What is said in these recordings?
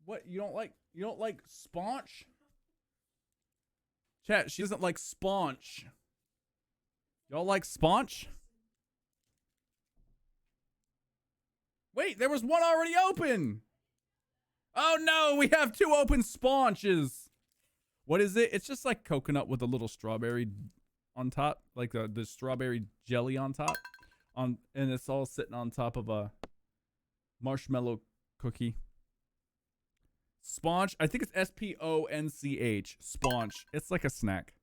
What, you don't like sponge? Chat, she doesn't like sponge. Y'all like sponge? Wait, there was one already open. Oh no, we have 2 open sponges. What is it? It's just like coconut with a little strawberry on top, like the strawberry jelly on top, and it's all sitting on top of a marshmallow cookie. Sponge. I think it's SPONCH. Sponge. It's like a snack.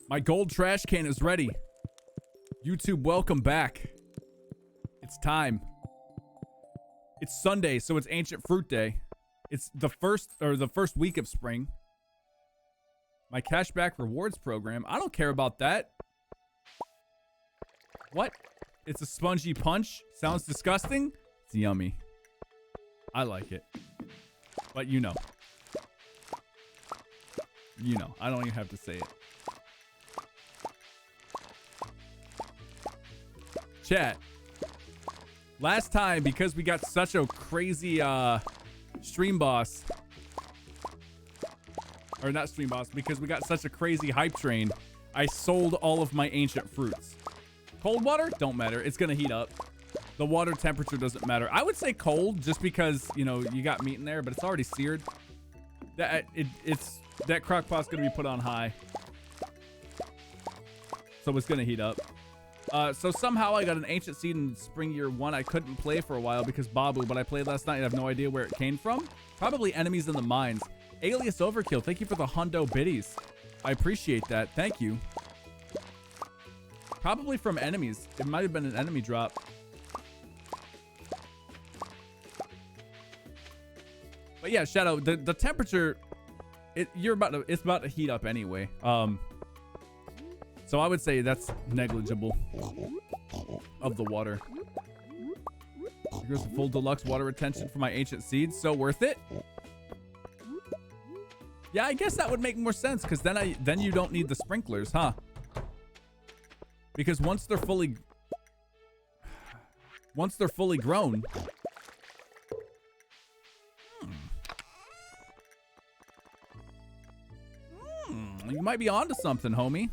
My gold trash can is ready. YouTube, welcome back. It's time. It's Sunday, so it's Ancient Fruit Day. It's the first week of spring. My cashback rewards program. I don't care about that. What? It's a spongy punch? Sounds disgusting? It's yummy. I like it. But you know. You know. I don't even have to say it. Chat. Last time, because we got such a crazy stream boss. Or not stream boss, because we got such a crazy hype train, I sold all of my ancient fruits. Cold water? Don't matter. It's going to heat up. The water temperature doesn't matter. I would say cold just because, you know, you got meat in there, but it's already seared. That crock pot's going to be put on high. So it's going to heat up. So somehow I got an ancient seed in spring year 1. I couldn't play for a while because Babu, but I played last night and I have no idea where it came from. Probably enemies in the mines. Alias Overkill, thank you for the hundo biddies. I appreciate that. Thank you. Probably from enemies. It might have been an enemy drop. But yeah, Shadow, the temperature, it's about to heat up anyway. So I would say that's negligible of the water. Here's a full deluxe water retention for my ancient seeds. So worth it. Yeah, I guess that would make more sense because then you don't need the sprinklers, huh? Because once they're fully grown. You might be onto something, homie.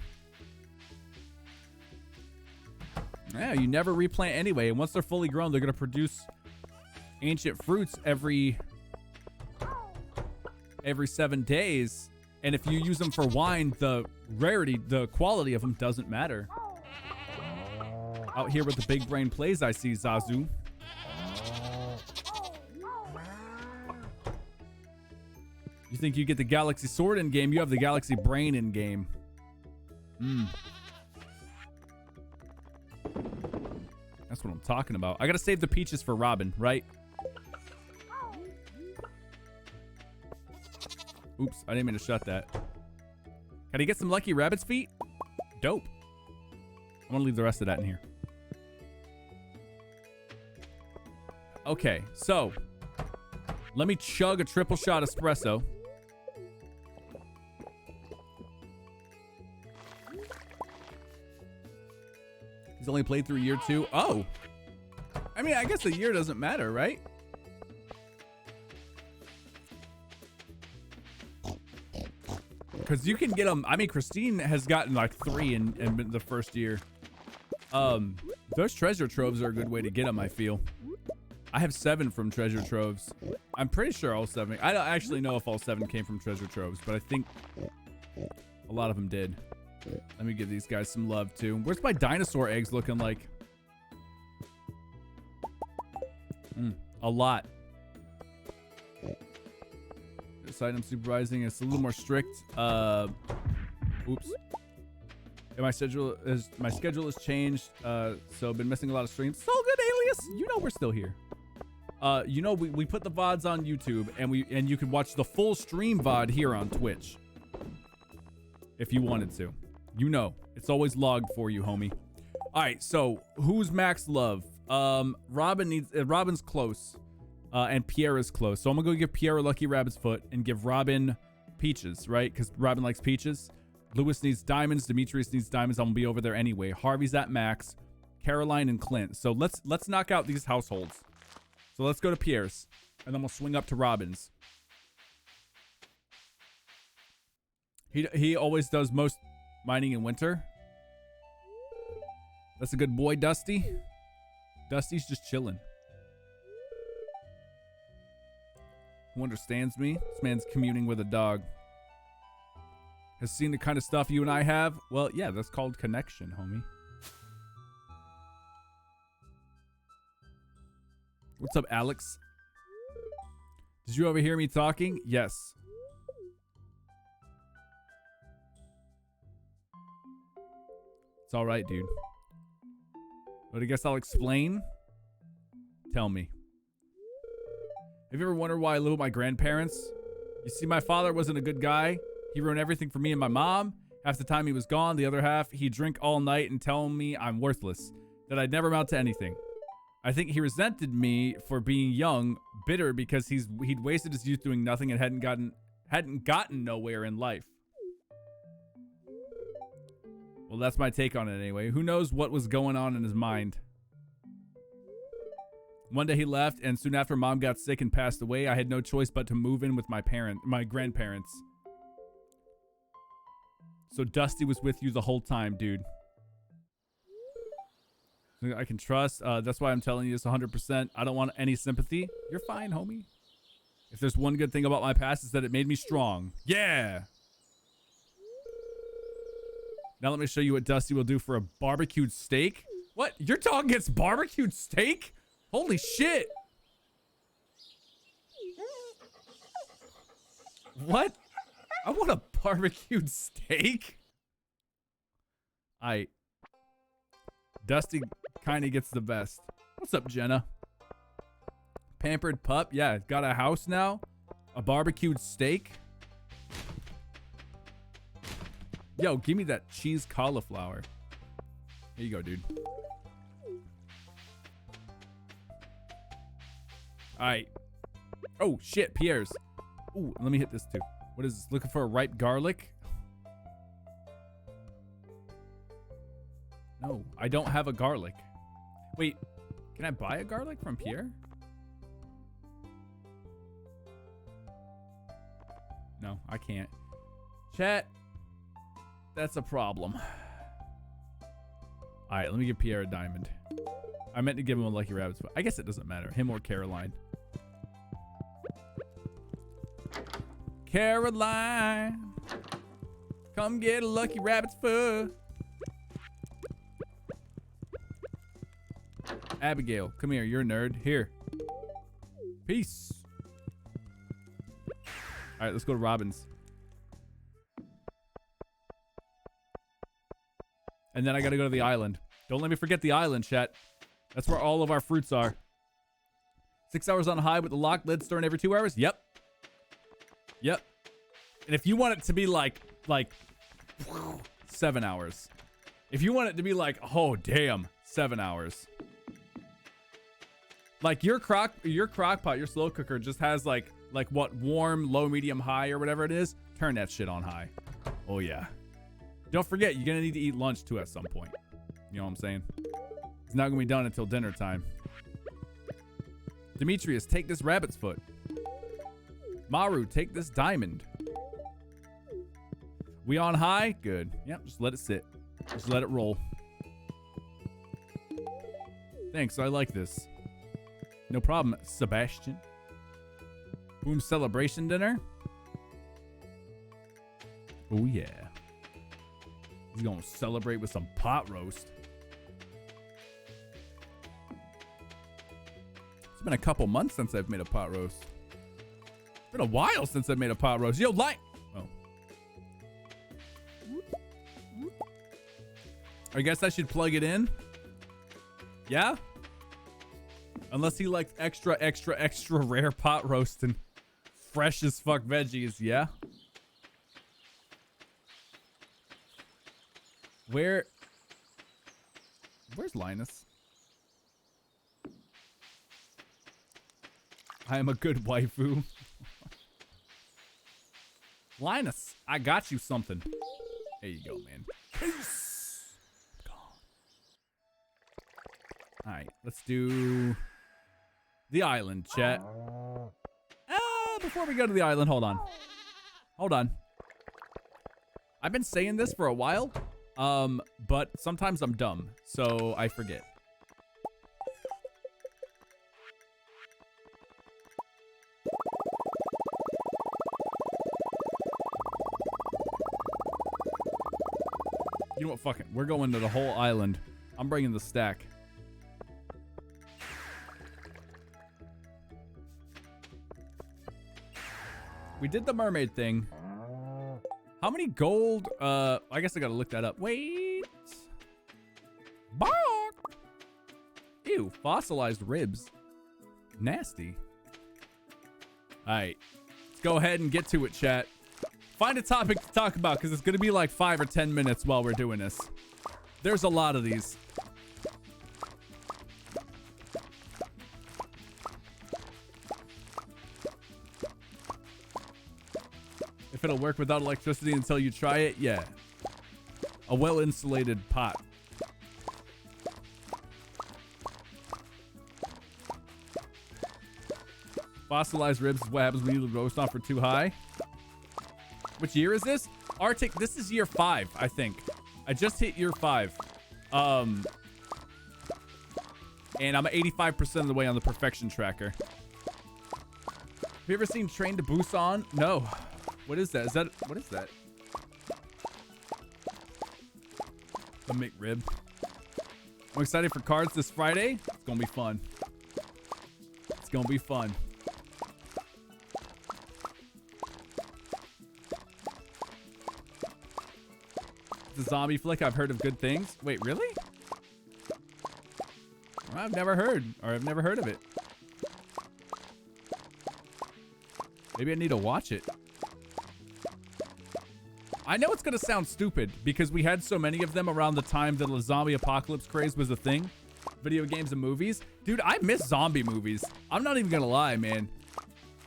Yeah, you never replant anyway. And once they're fully grown, they're going to produce ancient fruits every 7 days. And if you use them for wine, the quality of them doesn't matter. Out here with the big brain plays, I see Zazu. You think you get the Galaxy Sword in game? You have the Galaxy Brain in game. That's what I'm talking about. I gotta save the peaches for Robin, right? Oops, I didn't mean to shut that. Can I get some lucky rabbit's feet? Dope. I'm gonna leave the rest of that in here. Okay, so let me chug a triple shot espresso. He's only played through year 2. Oh, I mean, I guess the year doesn't matter, right? Because you can get them. I mean, Christine has gotten like 3 in the first year. Those treasure troves are a good way to get them, I feel. I have 7 from treasure troves. I'm pretty sure all 7. I don't actually know if all 7 came from treasure troves, but I think a lot of them did. Let me give these guys some love too. Where's my dinosaur eggs looking like? A lot. This item supervising is a little more strict. Oops. And my schedule has changed. So I've been missing a lot of streams. It's all good, Alias. You know we're still here. You know we put the VODs on YouTube and you can watch the full stream VOD here on Twitch. If you wanted to. You know, it's always logged for you, homie. All right, so who's max love? Robin's close, and Pierre is close. So I'm gonna go give Pierre a lucky rabbit's foot and give Robin peaches, right? Because Robin likes peaches. Lewis needs diamonds. Demetrius needs diamonds. I'm gonna be over there anyway. Harvey's at max. Caroline and Clint. So let's knock out these households. So let's go to Pierre's, and then we'll swing up to Robin's. He always does most mining in winter. That's a good boy, Dusty. Dusty's just chilling. Who understands me? This man's communing with a dog. Has seen the kind of stuff you and I have? Well, yeah, that's called connection, homie. What's up, Alex? Did you overhear me talking? Yes. It's all right, dude. But I guess I'll explain. Tell me. Have you ever wondered why I live with my grandparents? You see, my father wasn't a good guy. He ruined everything for me and my mom. Half the time he was gone. The other half, he'd drink all night and tell me I'm worthless. That I'd never amount to anything. I think he resented me for being young, bitter because he'd wasted his youth doing nothing and hadn't gotten nowhere in life. Well, that's my take on it anyway. Who knows what was going on in his mind? One day he left, and soon after Mom got sick and passed away, I had no choice but to move in with my grandparents. So Dusty was with you the whole time, dude. I can trust. That's why I'm telling you this 100%. I don't want any sympathy. You're fine, homie. If there's one good thing about my past, is that it made me strong. Yeah. Now let me show you what Dusty will do for a barbecued steak. What? Your dog gets barbecued steak? Holy shit. What? I want a barbecued steak? Dusty kind of gets the best. What's up, Jenna? Pampered pup? Yeah, got a house now? A barbecued steak? Yo, give me that cheese cauliflower. Here you go, dude. Alright. Oh, shit, Pierre's. Ooh, let me hit this too. What is this? Looking for a ripe garlic? No, I don't have a garlic. Wait, can I buy a garlic from Pierre? No, I can't. Chat. That's a problem. Alright, let me give Pierre a diamond. I meant to give him a lucky rabbit's foot. I guess it doesn't matter. Him or Caroline. Caroline, come get a lucky rabbit's foot. Abigail, come here. You're a nerd. Here. Peace. All right, let's go to Robin's. And then I got to go to the island. Don't let me forget the island, chat. That's where all of our fruits are. 6 hours on high with the lock lid stirring every 2 hours. Yep. Yep. And if you want it to be like 7 hours. If you want it to be like, oh damn, 7 hours. Like your crock pot, your slow cooker just has like what, warm, low, medium, high, or whatever it is. Turn that shit on high. Oh yeah. Don't forget, you're gonna need to eat lunch too at some point. You know what I'm saying? It's not gonna be done until dinner time. Demetrius, take this rabbit's foot. Maru, take this diamond. We on high? Good. Yep, just let it sit. Just let it roll. Thanks, I like this. No problem, Sebastian. Boom celebration dinner. Oh yeah. He's gonna celebrate with some pot roast. It's been a couple months since I've made a pot roast. It's been a while since I've made a pot roast. Yo, light. Oh. I guess I should plug it in. Yeah? Unless he likes extra, extra, extra rare pot roast and fresh as fuck veggies. Yeah? Where's Linus? I am a good waifu. Linus, I got you something. There you go, man. Peace. All right, let's do the island, chat. Before we go to the island, hold on. Hold on. I've been saying this for a while, but sometimes I'm dumb, so I forget. You know what? Fuck it. We're going to the whole island. I'm bringing the stack. We did the mermaid thing. How many gold? I guess I gotta look that up. Wait. Bark. Ew, fossilized ribs. Nasty. All right. Let's go ahead and get to it, chat. Find a topic to talk about because it's gonna be like 5 or 10 minutes while we're doing this. There's a lot of these. If it'll work without electricity until you try it, yeah. A well-insulated pot. Fossilized ribs is what happens when you roast off for too high. Which year is this? Arctic, this is year 5, I think. I just hit year 5. And I'm 85% of the way on the perfection tracker. Have you ever seen Train to Busan? No. What is that? What is that? The McRib. I'm excited for cards this Friday. It's gonna be fun. It's gonna be fun. It's a zombie flick. I've heard of good things. Wait, really? I've never heard of it. Maybe I need to watch it. I know it's going to sound stupid because we had so many of them around the time that the zombie apocalypse craze was a thing. Video games and movies. Dude, I miss zombie movies. I'm not even going to lie, man.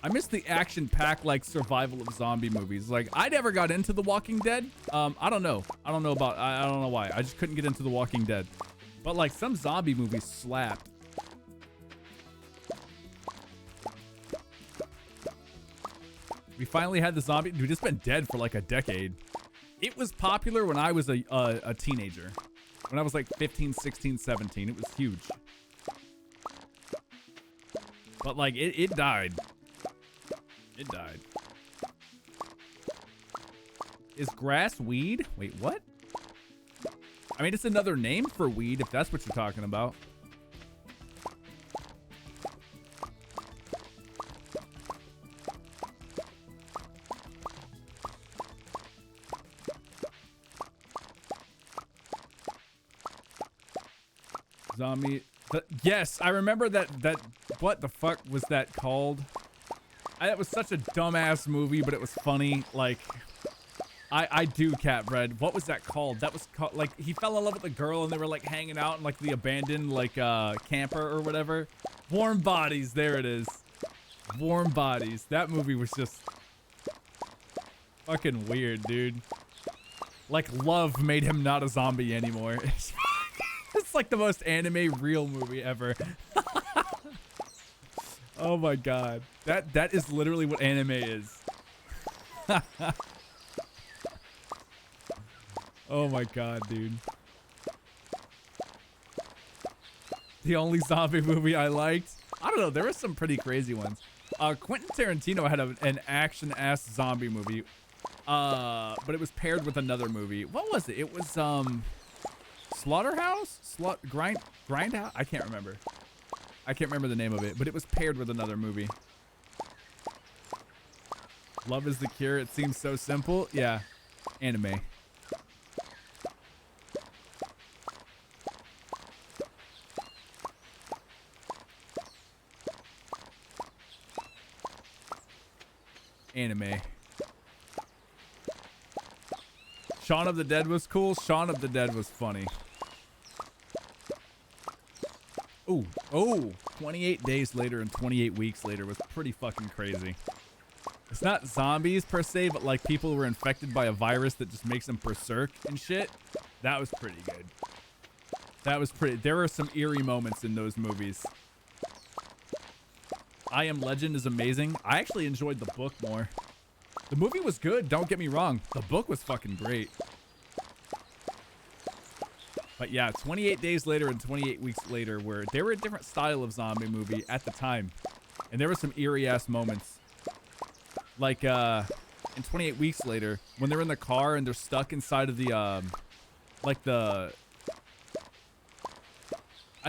I miss the action-packed, like, survival of zombie movies. Like, I never got into The Walking Dead. I don't know. I don't know why. I just couldn't get into The Walking Dead. But, like, some zombie movies slapped. We finally had the zombie. Dude, it's been dead for like a decade. It was popular when I was a teenager. When I was like 15, 16, 17. It was huge. But like, it died. It died. Is grass weed? Wait, what? I mean, it's another name for weed if that's what you're talking about. Zombie. Yes, I remember that. What the fuck was that called? That was such a dumbass movie, but it was funny. Like, I do, Catbread. What was that called? That was called, like, he fell in love with a girl and they were like hanging out in like the abandoned like camper or whatever. Warm Bodies. There it is. Warm Bodies. That movie was just fucking weird, dude. Like, love made him not a zombie anymore. It's like the most anime real movie ever. Oh my god. That is literally what anime is. Oh my god, dude. The only zombie movie I liked? I don't know, there were some pretty crazy ones. Quentin Tarantino had an action-ass zombie movie. But it was paired with another movie. What was it? It was Slaughterhouse? Grindhouse? I can't remember. I can't remember the name of it, but it was paired with another movie. Love is the cure. It seems so simple. Yeah. Anime. Anime. Shaun of the Dead was cool. Shaun of the Dead was funny. Ooh, oh, 28 days later and 28 weeks later was pretty fucking crazy. It's not zombies per se, but like people who were infected by a virus that just makes them berserk and shit. That was pretty good. That was pretty. There were some eerie moments in those movies. I Am Legend is amazing. I actually enjoyed the book more. The movie was good, don't get me wrong. The book was fucking great. But yeah, 28 Days Later and 28 Weeks Later they were a different style of zombie movie at the time. And there were some eerie ass moments. Like in 28 Weeks Later, when they're in the car and they're stuck inside of the I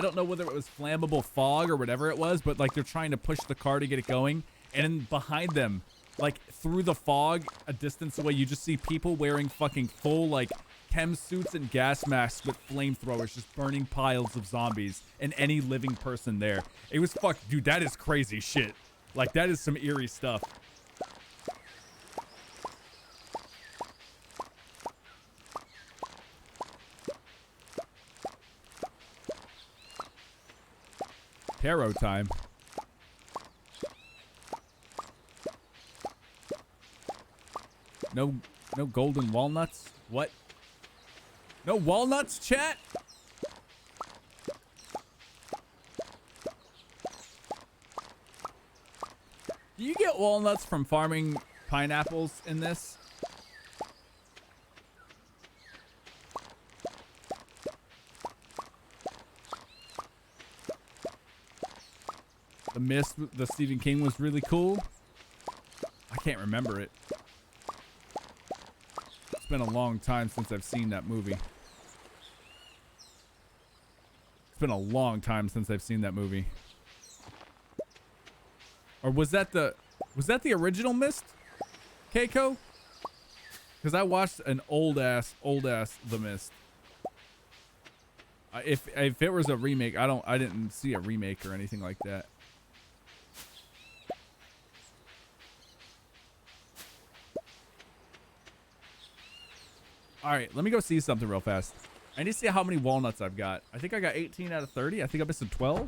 don't know whether it was flammable fog or whatever it was, but like they're trying to push the car to get it going. And then behind them, like through the fog, a distance away, you just see people wearing fucking full like chem suits and gas masks with flamethrowers, just burning piles of zombies and any living person there. It was dude, that is crazy shit. Like that is some eerie stuff. Tarot time. No golden walnuts? What? No walnuts, chat? Do you get walnuts from farming pineapples in this? The Mist, the Stephen King was really cool. I can't remember it. It's been a long time since I've seen that movie. It's been a long time since I've seen that movie. Or was that the original Mist? Keiko? Because I watched an old ass The Mist. If it was a remake, I didn't see a remake or anything like that. All right, let me go see something real fast. I need to see how many walnuts I've got. I think I got 18 out of 30. I think I'm missing 12.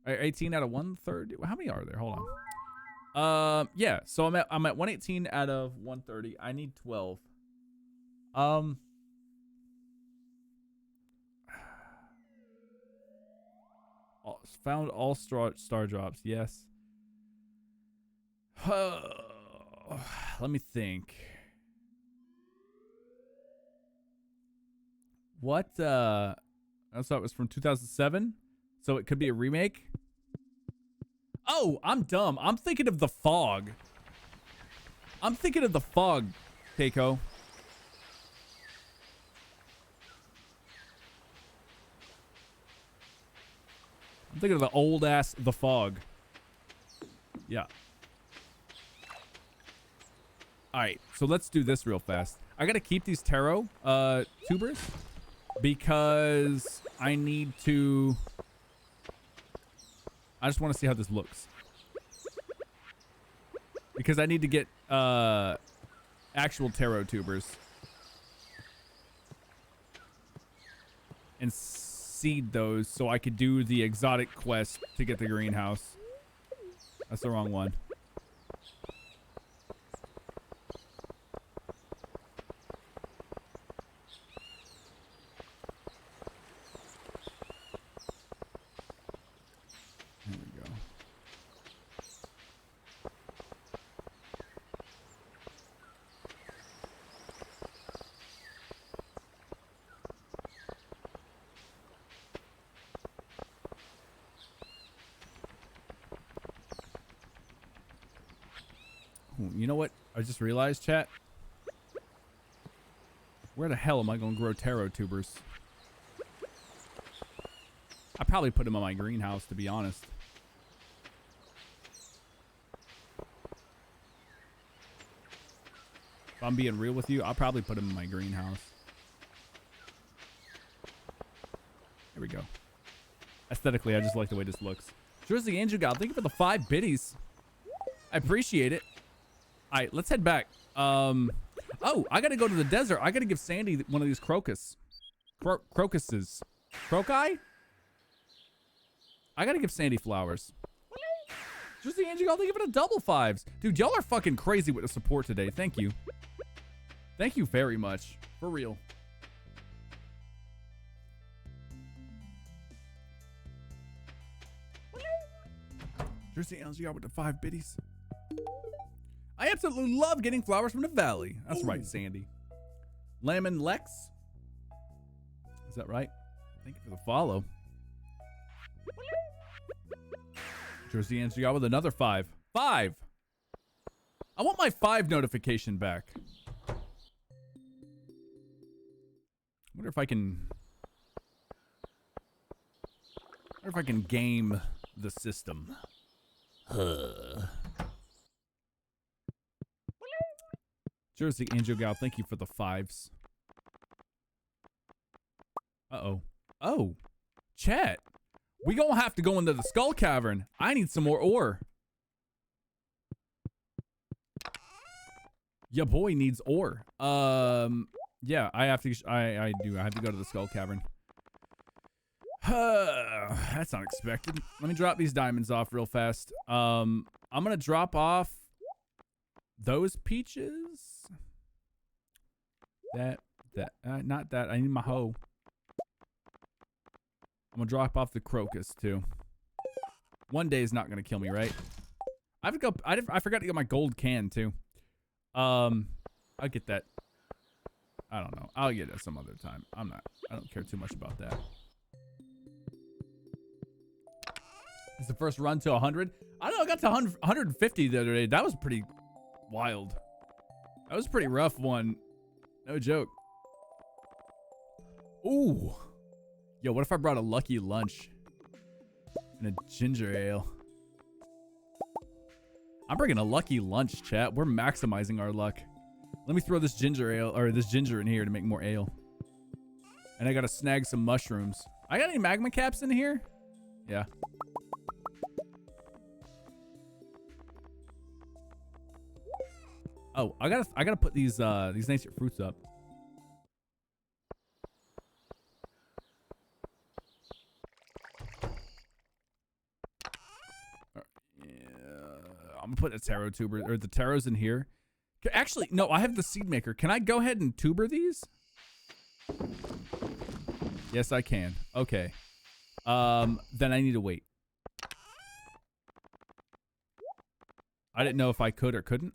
18 out of 130. How many are there? Hold on. Yeah. So I'm at 118 out of 130. I need 12. Found all star drops. Yes. Let me think. What? I thought it was from 2007, so it could be a remake. Oh, I'm dumb. I'm thinking of The Fog. I'm thinking of The Fog, Keiko. I'm thinking of the old ass The Fog. Yeah. All right, so let's do this real fast. I gotta keep these taro tubers because I need to. I just want to see how this looks because I need to get actual taro tubers and seed those so I could do the exotic quest to get the greenhouse. That's the wrong one. There we go. You know what? I just realized, chat. Where the hell am I going to grow taro tubers? I probably put them on my greenhouse, to be honest. If I'm being real with you, I'll probably put them in my greenhouse. There we go. Aesthetically, I just like the way this looks. Jersey Angel God, thank you for the 5 biddies. I appreciate it. All right, let's head back. Oh, I got to go to the desert. I got to give Sandy one of these crocuses. Croci? I got to give Sandy flowers. Jersey Angie, I'll give it a double 5s. Dude, y'all are fucking crazy with the support today. Thank you. Thank you very much. For real. Jersey Angie with the 5 biddies. I absolutely love getting flowers from the valley. That's right, Sandy. Lemon Lex. Is that right? Thank you for the follow. Jersey Angie with another 5. 5! I want my 5 notification back. I wonder if I can game the system. Jersey Angel Gal, thank you for the 5s. Uh-oh. Oh. Chat. We gonna have to go into the skull cavern. I need some more ore. Your boy needs ore. Yeah, I have to. I do. I have to go to the skull cavern. That's unexpected. Let me drop these diamonds off real fast. I'm gonna drop off those peaches. Not that. I need my hoe. I'm gonna drop off the crocus too. One day is not gonna kill me, right? I forgot to get my gold can too. I'll get that. I don't know. I'll get it some other time. I don't care too much about that. It's the first run to 100. I don't know. I got to 150 the other day. That was pretty wild. That was a pretty rough one. No joke. Ooh. Yo, what if I brought a lucky lunch and a ginger ale? I'm bringing a lucky lunch, chat. We're maximizing our luck. Let me throw this ginger ale or this ginger in here to make more ale. And I gotta snag some mushrooms. I got any magma caps in here? Yeah. Oh, I gotta put these nicer fruits up. I'm gonna put a taro tuber or the taros in here. Actually, no, I have the seed maker. Can I go ahead and tuber these? Yes, I can. Okay. Then I need to wait. I didn't know if I could or couldn't.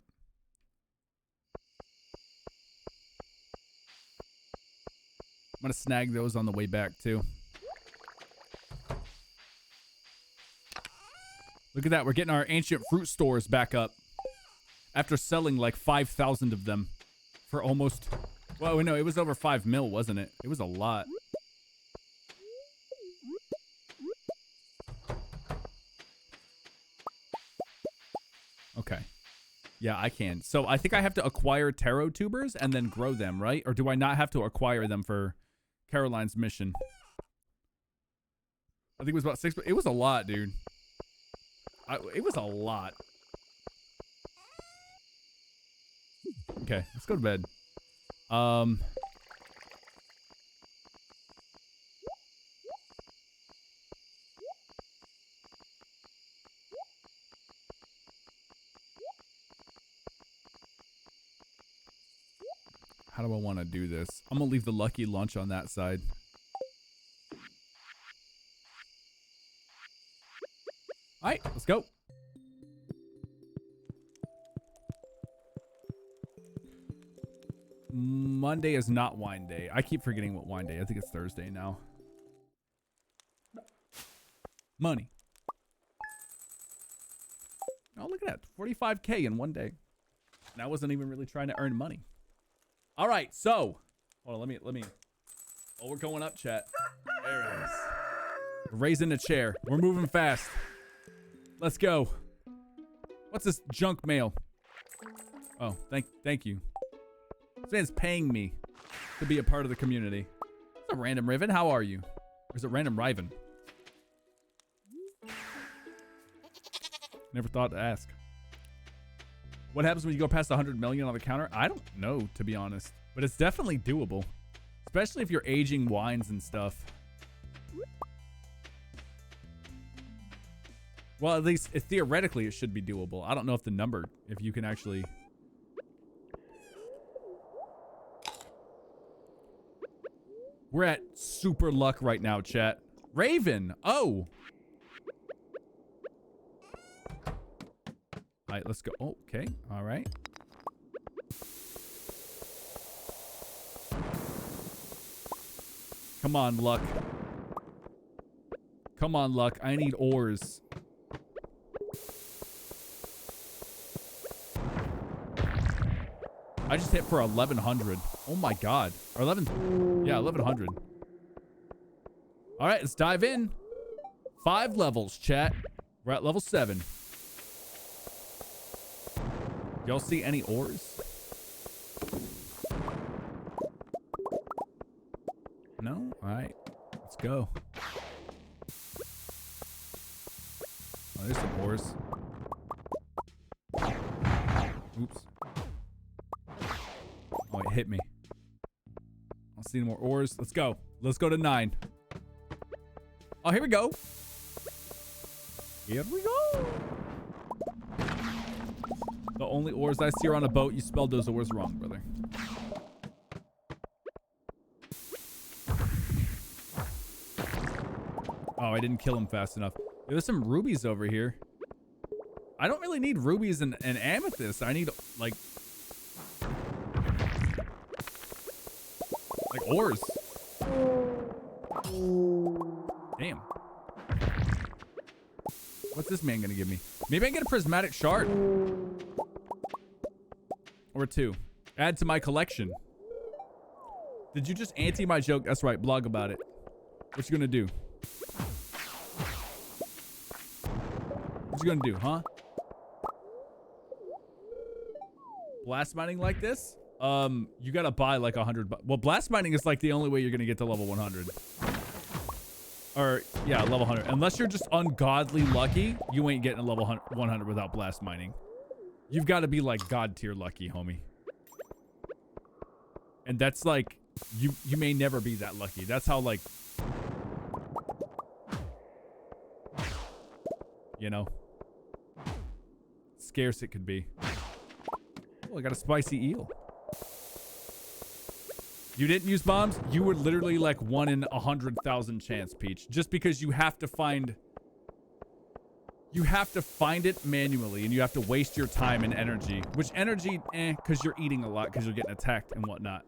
I'm gonna snag those on the way back too. Look at that. We're getting our ancient fruit stores back up after selling like 5,000 of them for almost, well, no, it was over 5 mil, wasn't it? It was a lot. Okay. Yeah, I can. So I think I have to acquire taro tubers and then grow them, right? Or do I not have to acquire them for Caroline's mission? I think it was about 6, but it was a lot, dude. It was a lot. Okay, let's go to bed. How do I want to do this? I'm gonna leave the lucky lunch on that side. All right, let's go. Monday is not wine day. I keep forgetting what wine day. I think it's Thursday now. Money. Oh, look at that. 45K in one day. And I wasn't even really trying to earn money. All right, so hold on, let me. Oh, we're going up, chat. There it is. We're raising the chair. We're moving fast. Let's go. What's this junk mail? Oh, thank you. This man's paying me to be a part of the community. It's a random Riven. How are you? Or is it random Riven? Never thought to ask. What happens when you go past 100 million on the counter? I don't know, to be honest. But it's definitely doable. Especially if you're aging wines and stuff. Well, at least theoretically it should be doable. I don't know if the number, if you can actually... We're at super luck right now, chat. Raven. Oh. All right, let's go. Oh, okay. All right. Come on, luck. Come on, luck. I need ores. I just hit for 1,100. Oh my god. Or 11. Yeah, 1,100. All right, let's dive in. 5 levels, chat. We're at level 7. Y'all see any ores? No? All right. Let's go. Oh, there's some ores. Oops. Oh, it hit me. I don't see any more ores. Let's go. Let's go to 9. Oh, here we go. Here we go. The only ores I see are on a boat. You spelled those ores wrong, brother. Oh, I didn't kill him fast enough. There's some rubies over here. I don't really need rubies and amethyst. I need, like ores. Damn. What's this man gonna give me? Maybe I can get a prismatic shard. Or 2. Add to my collection. Did you just anti my joke? That's right. Blog about it. What you gonna do? What you gonna do, huh? Blast mining like this? You gotta buy like 100. Well, blast mining is like the only way you're gonna get to level 100. Or, yeah, level 100. Unless you're just ungodly lucky, you ain't getting a level 100 without blast mining. You've got to be like god tier lucky, homie. And that's like, you may never be that lucky. That's how, like, you know, scarce it could be. Oh, I got a spicy eel. You didn't use bombs? You were literally like 1 in 100,000 chance, Peach. Just because you have to find it manually, and you have to waste your time and energy. Which energy, because you're eating a lot, because you're getting attacked and whatnot.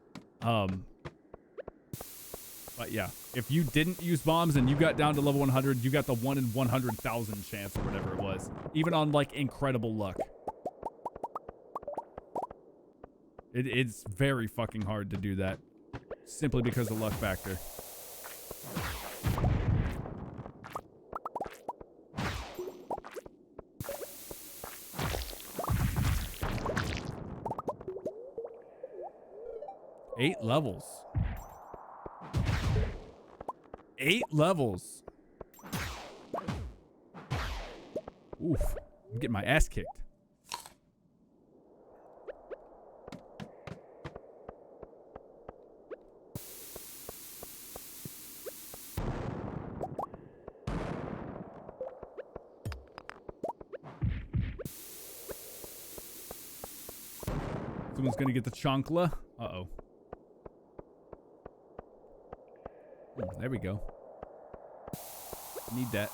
But yeah, if you didn't use bombs and you got down to level 100, you got the 1 in 100,000 chance or whatever it was. Even on like incredible luck. It's very fucking hard to do that. Simply because of the luck factor. Eight levels. 8 levels. Oof. I'm getting my ass kicked. Someone's gonna get the chancla. Uh-oh. There we go. Need that.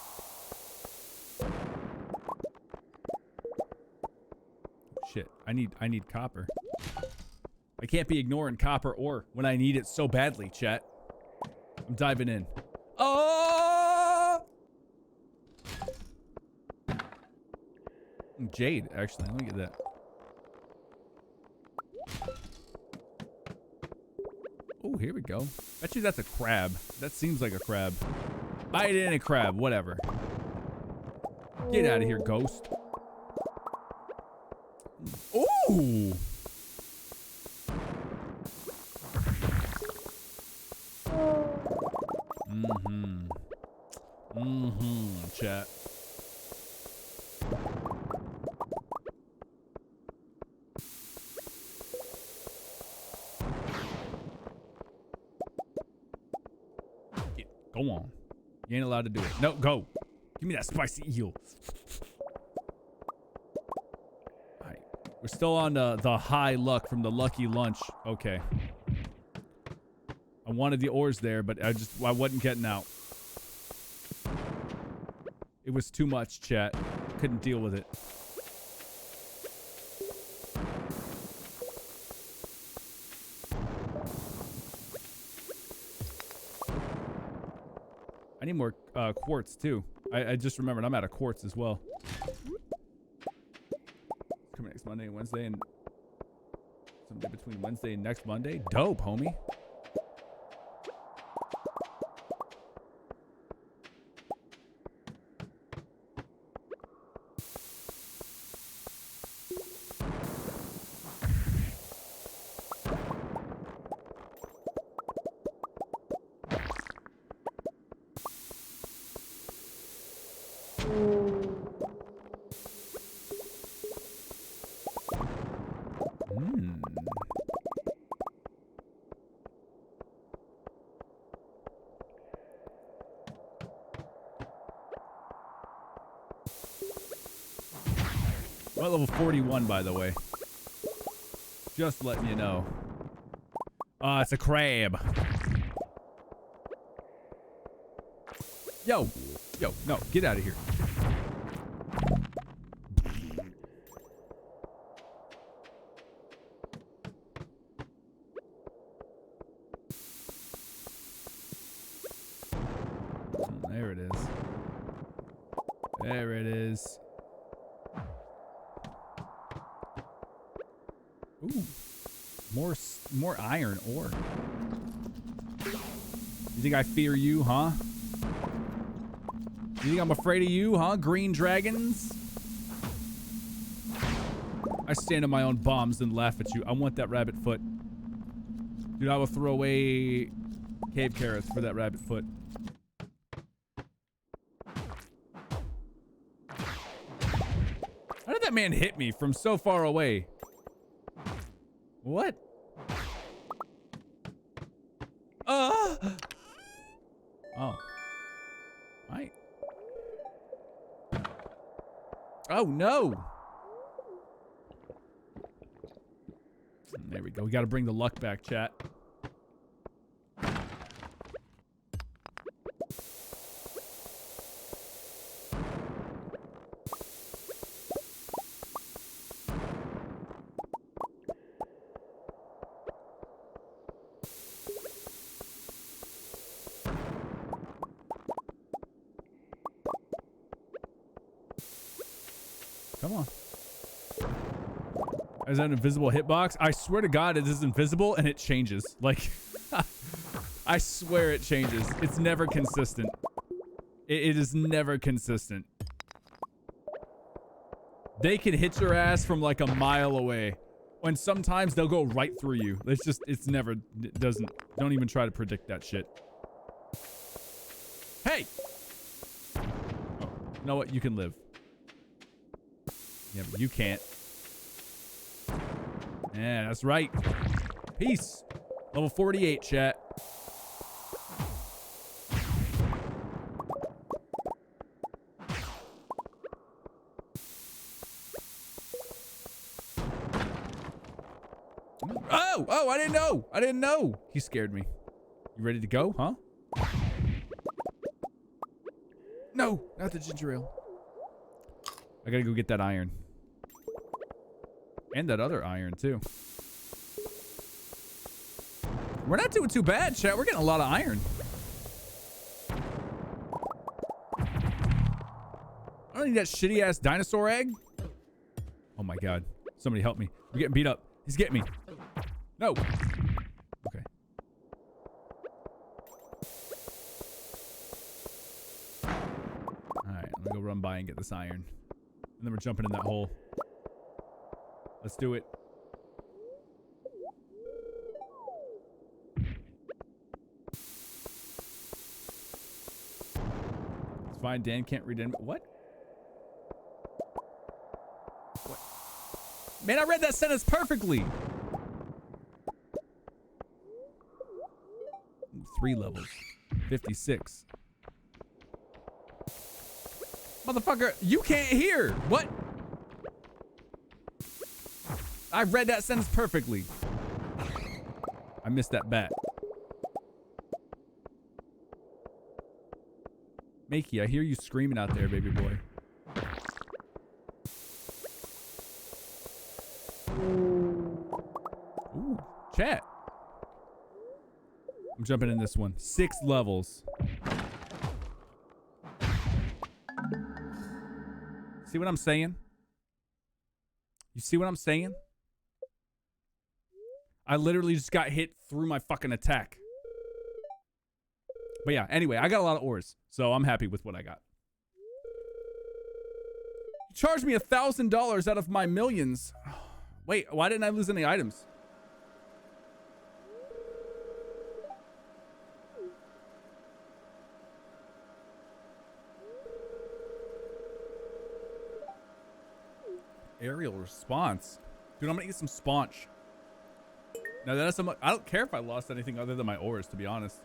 Shit. I need copper. I can't be ignoring copper ore when I need it so badly, chat. I'm diving in. Oh! Jade, actually. Let me get that. Oh, here we go. Bet you that's a crab. That seems like a crab. Bite in a crab, whatever. Get out of here, ghost. Ooh! Chat. Go on. You ain't allowed to do it. No, go. Give me that spicy eel. Alright. We're still on the high luck from the lucky lunch. Okay. I wanted the ores there, but I wasn't getting out. It was too much, chat. Couldn't deal with it. I need more quartz too. I just remembered I'm out of quartz as well. Coming next Monday and Wednesday and someday between Wednesday and next Monday. Dope, homie. I'm at level 41, by the way. Just letting you know. It's a crab. Yo, no, get out of here. There it is. There it is. Ooh, more iron ore. You think I fear you, huh? You think I'm afraid of you, huh? Green dragons? I stand on my own bombs and laugh at you. I want that rabbit foot. Dude, I will throw away cave carrots for that rabbit foot. How did that man hit me from so far away? What? Oh. Right. Oh, no. There we go. We got to bring the luck back, chat. Come on. Is that an invisible hitbox? I swear to God, it is invisible and it changes. Like, I swear it changes. It's never consistent. It is never consistent. They can hit your ass from like a mile away. When sometimes they'll go right through you. It's never, it doesn't, don't even try to predict that shit. Hey! Oh, you know what? You can live. Yeah, but you can't. Yeah, that's right. Peace. Level 48, chat. Oh, I didn't know. I didn't know. He scared me. You ready to go, huh? No, not the ginger ale. I gotta go get that iron. And that other iron, too. We're not doing too bad, chat. We're getting a lot of iron. I don't need that shitty-ass dinosaur egg. Oh, my God. Somebody help me. We're getting beat up. He's getting me. No. Okay. All right. I'm gonna go run by and get this iron. And then we're jumping in that hole. Let's do it. It's fine. Dan can't read in. What? What? Man, I read that sentence perfectly. 3 levels. 56. Motherfucker, you can't hear. What? I read that sentence perfectly. I missed that bat. Makey, I hear you screaming out there, baby boy. Ooh, chat. I'm jumping in this one. 6 levels. See what I'm saying? You see what I'm saying? I literally just got hit through my fucking attack. But yeah, anyway, I got a lot of ores, so I'm happy with what I got. You charged me $1,000 out of my millions. Wait, why didn't I lose any items? Aerial response. Dude, I'm gonna get some sponge. Now that's some, I don't care if I lost anything other than my ores, to be honest.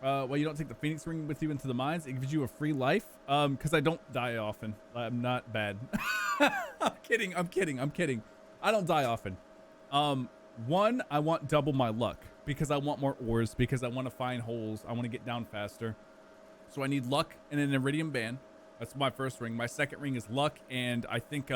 Well, you don't take the Phoenix ring with you into the mines. It gives you a free life. Because I don't die often. I'm not bad. I'm kidding. I don't die often. One, I want double my luck because I want more ores, because I want to find holes. I want to get down faster. So I need luck and an iridium band. That's my first ring. My second ring is luck and I think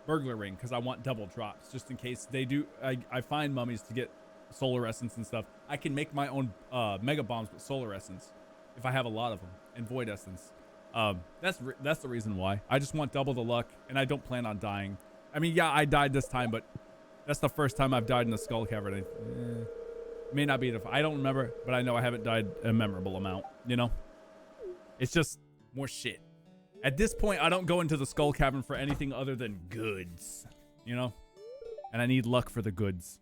burglar ring, because I want double drops just in case they do. I find mummies to get solar essence and stuff. I can make my own mega bombs with solar essence if I have a lot of them, and void essence. That's the reason why. I just want double the luck, and I don't plan on dying. I mean, yeah, I died this time, but that's the first time I've died in the skull cavern. May not be I don't remember, but I know I haven't died a memorable amount. You know, it's just more shit. At this point, I don't go into the skull cavern for anything other than goods. You know, and I need luck for the goods.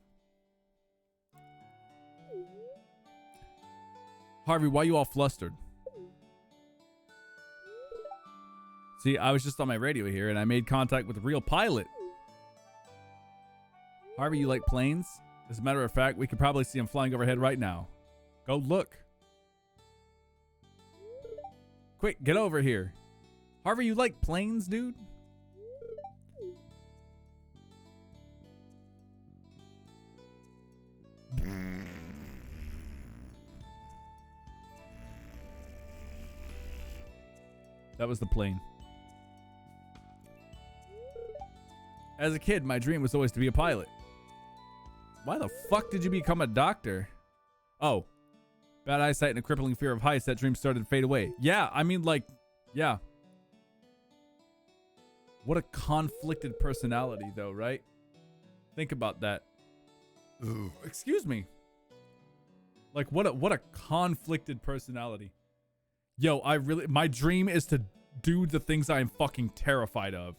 Harvey, why you all flustered? See, I was just on my radio here and I made contact with a real pilot. Harvey, you like planes? As a matter of fact, we could probably see him flying overhead right now. Go look. Quick, get over here. Harvey, you like planes, dude? That was the plane. As a kid, my dream was always to be a pilot. Why the fuck did you become a doctor? Oh. Bad eyesight and a crippling fear of heights, that dream started to fade away. Yeah, I mean, like, yeah. What a conflicted personality, though, right? Think about that. Ooh. Excuse me. Like, what a conflicted personality. Yo, my dream is to do the things I am fucking terrified of.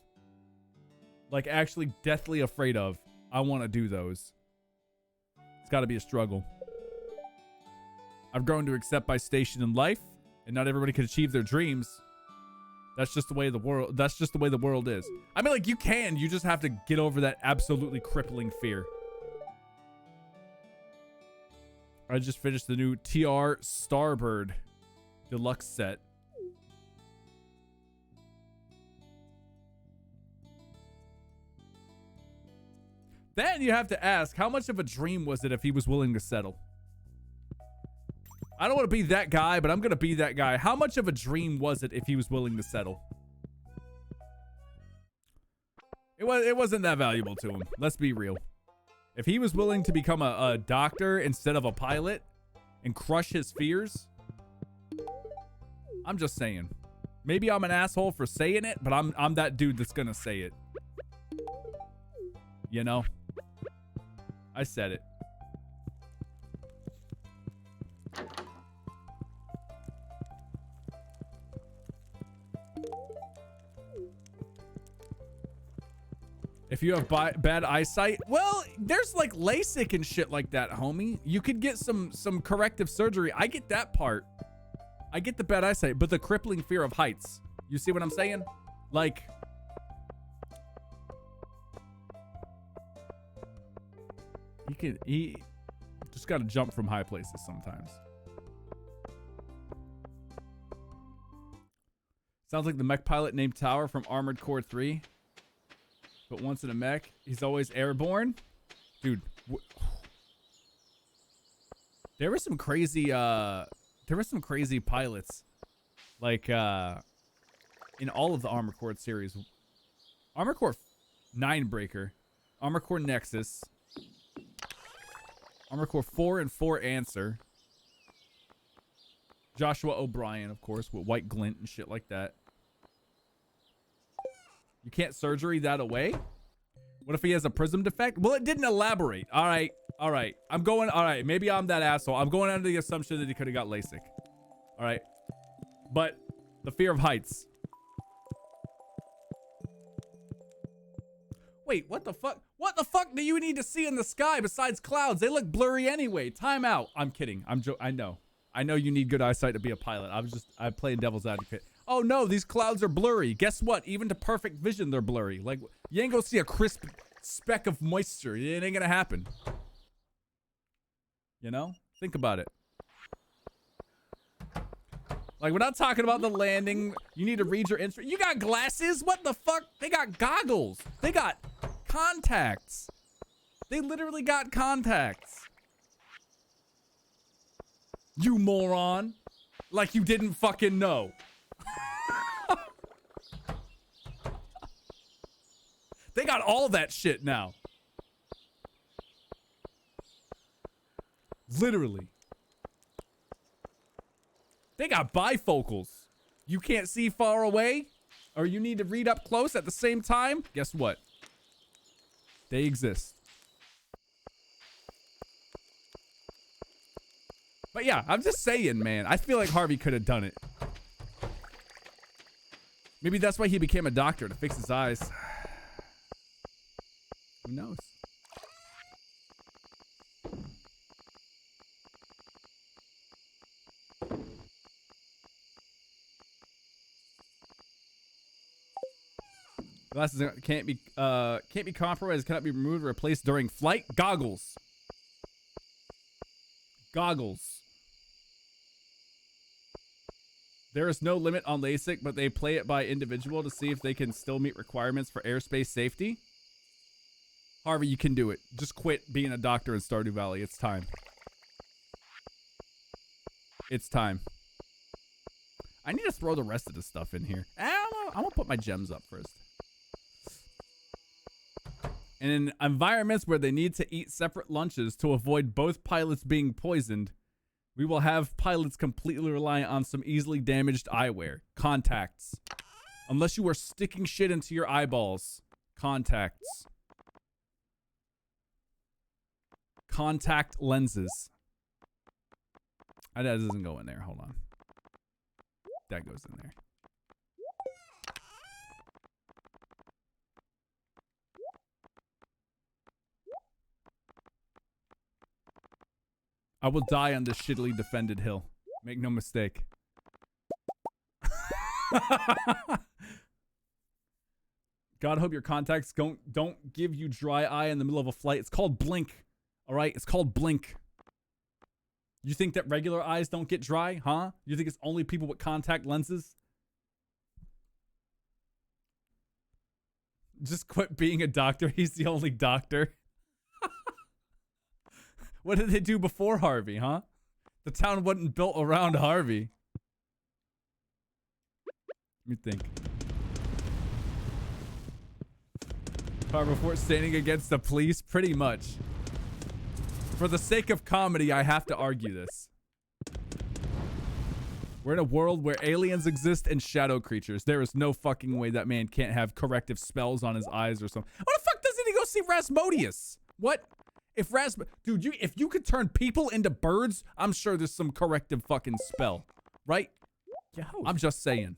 Like, actually deathly afraid of. I want to do those. It's got to be a struggle. I've grown to accept my station in life, and not everybody can achieve their dreams. That's just the way the world is. I mean, like, you just have to get over that absolutely crippling fear. I just finished the new TR Starbird Deluxe set. Then you have to ask, how much of a dream was it if he was willing to settle? I don't want to be that guy, but I'm going to be that guy. How much of a dream was it if he was willing to settle? It wasn't that valuable to him. Let's be real. If he was willing to become a doctor instead of a pilot and crush his fears, I'm just saying. Maybe I'm an asshole for saying it, but I'm that dude that's gonna say it. You know? I said it. If you have bad eyesight, well, there's like LASIK and shit like that, homie. You could get some corrective surgery. I get that part. I get the bad eyesight, but the crippling fear of heights. You see what I'm saying? Like, he just got to jump from high places sometimes. Sounds like the mech pilot named Tower from Armored Core 3. But once in a mech, he's always airborne. Dude, there were some crazy pilots. Like in all of the Armored Core series. Armored Core 9 Breaker, Armored Core Nexus, Armored Core 4 and 4 Answer. Joshua O'Brien, of course, with white glint and shit like that. You can't surgery that away? What if he has a prism defect? Well, it didn't elaborate. All right. All right. All right. Maybe I'm that asshole. I'm going under the assumption that he could have got LASIK. All right. But the fear of heights. Wait, what the fuck? What the fuck do you need to see in the sky besides clouds? They look blurry anyway. Time out. I'm kidding. I know. I know you need good eyesight to be a pilot. I'm playing devil's advocate. Oh no, these clouds are blurry. Guess what? Even to perfect vision, they're blurry. Like, you ain't gonna see a crisp speck of moisture. It ain't gonna happen. You know? Think about it. Like, we're not talking about the landing. You need to read your instrument. You got glasses? What the fuck? They got goggles. They got contacts. They literally got contacts. You moron. Like you didn't fucking know. They got all that shit now. Literally. They got bifocals. You can't see far away, or you need to read up close at the same time. Guess what? They exist. But yeah, I'm just saying, man. I feel like Harvey could have done it. Maybe that's why he became a doctor, to fix his eyes. Who knows? Glasses can't be compromised, cannot be removed or replaced during flight. Goggles. Goggles. There is no limit on LASIK, but they play it by individual to see if they can still meet requirements for airspace safety. Harvey, you can do it. Just quit being a doctor in Stardew Valley. It's time. It's time. I need to throw the rest of the stuff in here. I'm gonna put my gems up first. And in environments where they need to eat separate lunches to avoid both pilots being poisoned, we will have pilots completely reliant on some easily damaged eyewear. Contacts. Unless you are sticking shit into your eyeballs. Contacts. Contact lenses. That doesn't go in there. Hold on. That goes in there. I will die on this shittily defended hill. Make no mistake. God, hope your contacts don't give you dry eye in the middle of a flight. It's called blink. All right? It's called blink. You think that regular eyes don't get dry, huh? You think it's only people with contact lenses? Just quit being a doctor. He's the only doctor. What did they do before Harvey, huh? The town wasn't built around Harvey. Let me think. Harvey before standing against the police? Pretty much. For the sake of comedy, I have to argue this. We're in a world where aliens exist and shadow creatures. There is no fucking way that man can't have corrective spells on his eyes or something. What the fuck doesn't he go see Rasmodius? What? Dude, if you could turn people into birds, I'm sure there's some corrective fucking spell, right? Yeah. I'm just saying.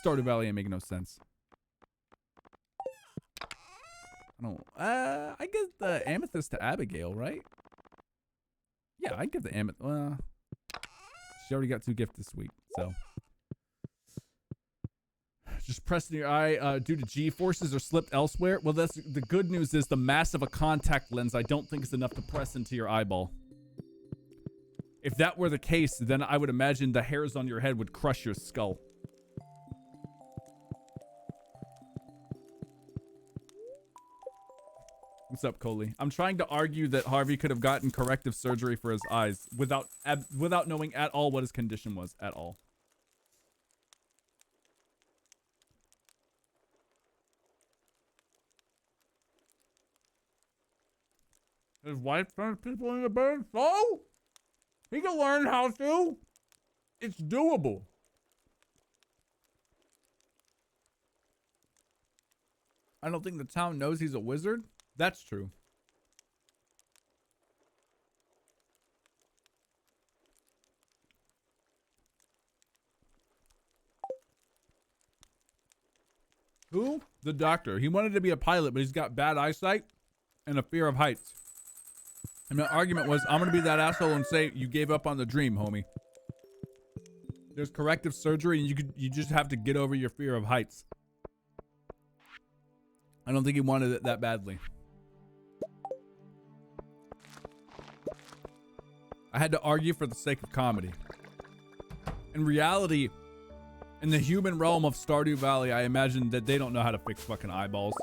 Stardew Valley ain't making no sense. I give the amethyst to Abigail, right? Yeah, I give the amethyst. She already got 2 gifts this week, so. Just pressing your eye due to G-forces or slipped elsewhere. Well, that's the good news is the mass of a contact lens I don't think is enough to press into your eyeball. If that were the case, then I would imagine the hairs on your head would crush your skull. What's up, Coley? I'm trying to argue that Harvey could have gotten corrective surgery for his eyes without knowing at all what his condition was at all. His wife turns people into birds? So? He can learn how to. It's doable. I don't think the town knows he's a wizard. That's true. Who? The doctor. He wanted to be a pilot, but he's got bad eyesight and a fear of heights. And the argument was, I'm going to be that asshole and say, you gave up on the dream, homie. There's corrective surgery and you just have to get over your fear of heights. I don't think he wanted it that badly. I had to argue for the sake of comedy. In reality, in the human realm of Stardew Valley, I imagine that they don't know how to fix fucking eyeballs.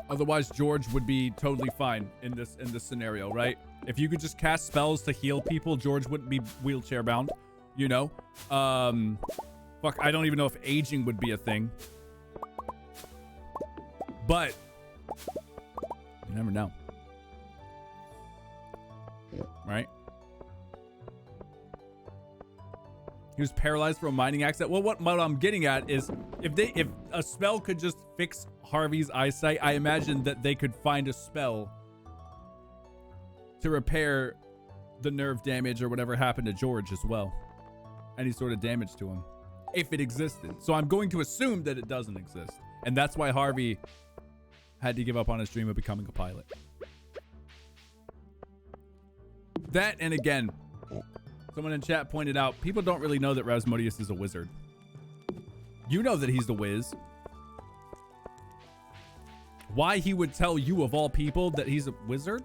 Otherwise, George would be totally fine in this scenario, right? If you could just cast spells to heal people, George wouldn't be wheelchair bound, you know? Fuck, I don't even know if aging would be a thing. But you never know. Right? He was paralyzed from a mining accident. Well, what I'm getting at is if a spell could just fix Harvey's eyesight, I imagine that they could find a spell to repair the nerve damage or whatever happened to George as well. Any sort of damage to him. If it existed. So I'm going to assume that it doesn't exist. And that's why Harvey had to give up on his dream of becoming a pilot. That, and again, someone in chat pointed out, people don't really know that Rasmodius is a wizard. You know that he's the Wiz. Why he would tell you, of all people, that he's a wizard?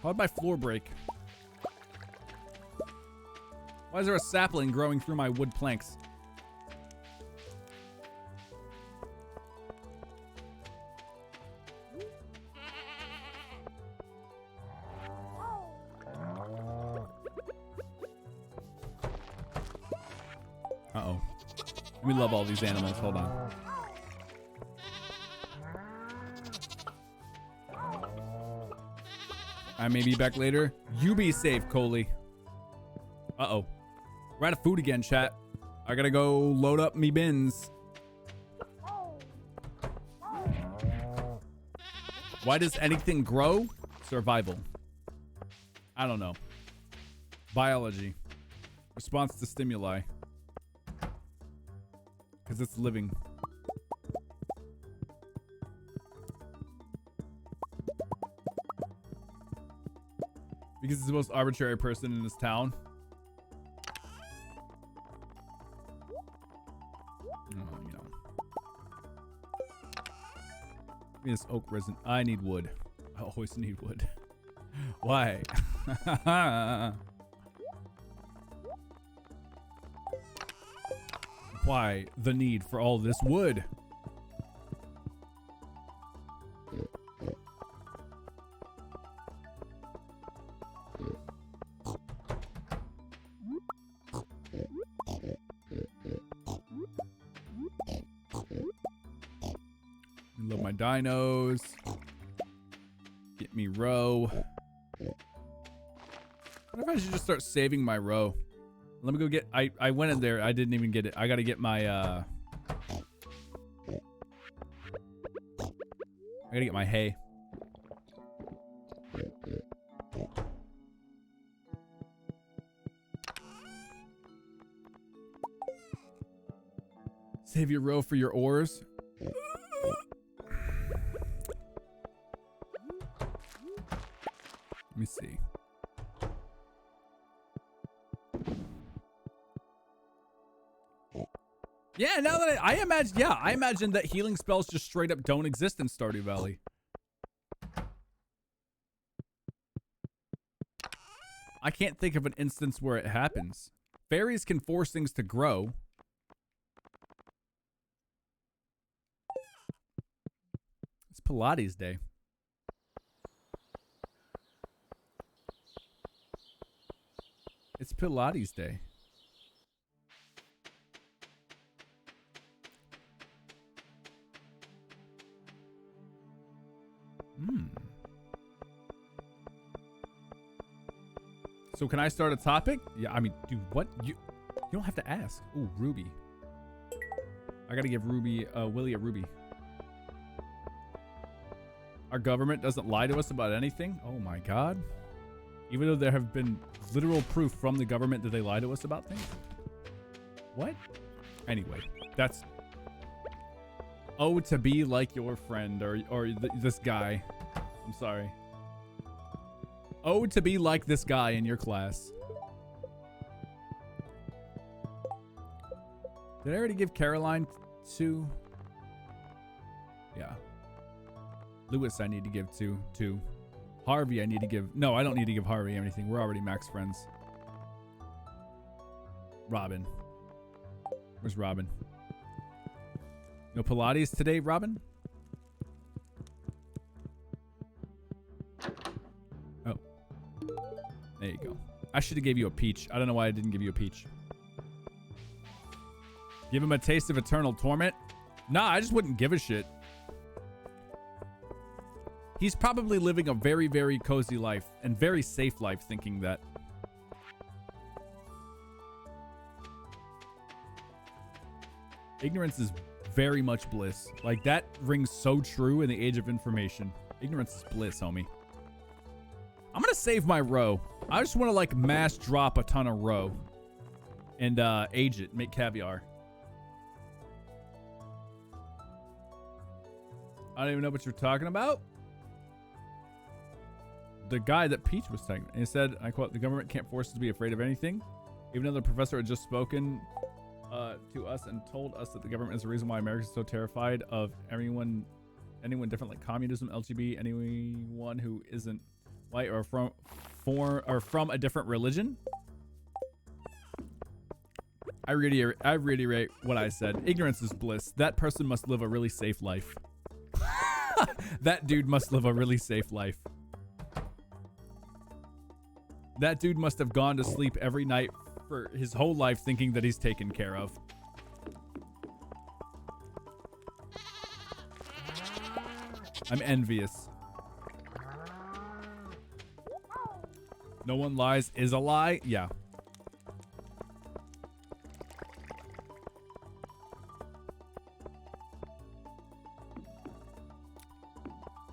How'd my floor break? Why is there a sapling growing through my wood planks? Uh-oh. We love all these animals. Hold on. I may be back later. You be safe, Coley. Uh-oh. We're out of food again, chat. I gotta go load up me bins. Why does anything grow? Survival. I don't know. Biology. Response to stimuli. Because it's living. Because it's the most arbitrary person in this town. Oh, you know. Give me this oak resin. I need wood. I always need wood. Why? Why the need for all this wood? Love my dinos. Get me row. What if I should just start saving my row? Let me go get, I went in there. I didn't even get it. I gotta get my, I gotta get my hay. Save your row for your ores. Let me see. Yeah, now that I imagine that healing spells just straight up don't exist in Stardew Valley. I can't think of an instance where it happens. Fairies can force things to grow. Pilates day? It's Pilates day. So can I start a topic? Yeah, I mean, dude, what? You don't have to ask. Ooh, Ruby. I gotta give Ruby, Willie a Ruby. Our government doesn't lie to us about anything? Oh my god. Even though there have been literal proof from the government that they lie to us about things? What? Anyway, that's... Oh, to be like your friend or this guy. I'm sorry. Oh, to be like this guy in your class. Did I already give Caroline 2? Yeah. Lewis I need to give 2. Harvey I need to give... No, I don't need to give Harvey anything. We're already max friends. Robin. Where's Robin? No Pilates today, Robin? Oh. There you go. I should have gave you a peach. I don't know why I didn't give you a peach. Give him a taste of eternal torment? Nah, I just wouldn't give a shit. He's probably living a very, very cozy life and very safe life thinking that. Ignorance is very much bliss. Like, that rings so true in the age of information. Ignorance is bliss, homie. I'm gonna save my roe. I just want to, like, mass drop a ton of roe. And, age it. Make caviar. I don't even know what you're talking about. The guy that Peach was talking about. He said, I quote, the government can't force us to be afraid of anything. Even though the professor had just spoken to us and told us that the government is the reason why America is so terrified of anyone different, like communism, LGBT, anyone who isn't white or from a different religion. I reiterate what I said. Ignorance is bliss. That person must live a really safe life. That dude must live a really safe life. That dude must have gone to sleep every night for his whole life thinking that he's taken care of. I'm envious. No one lies is a lie? Yeah.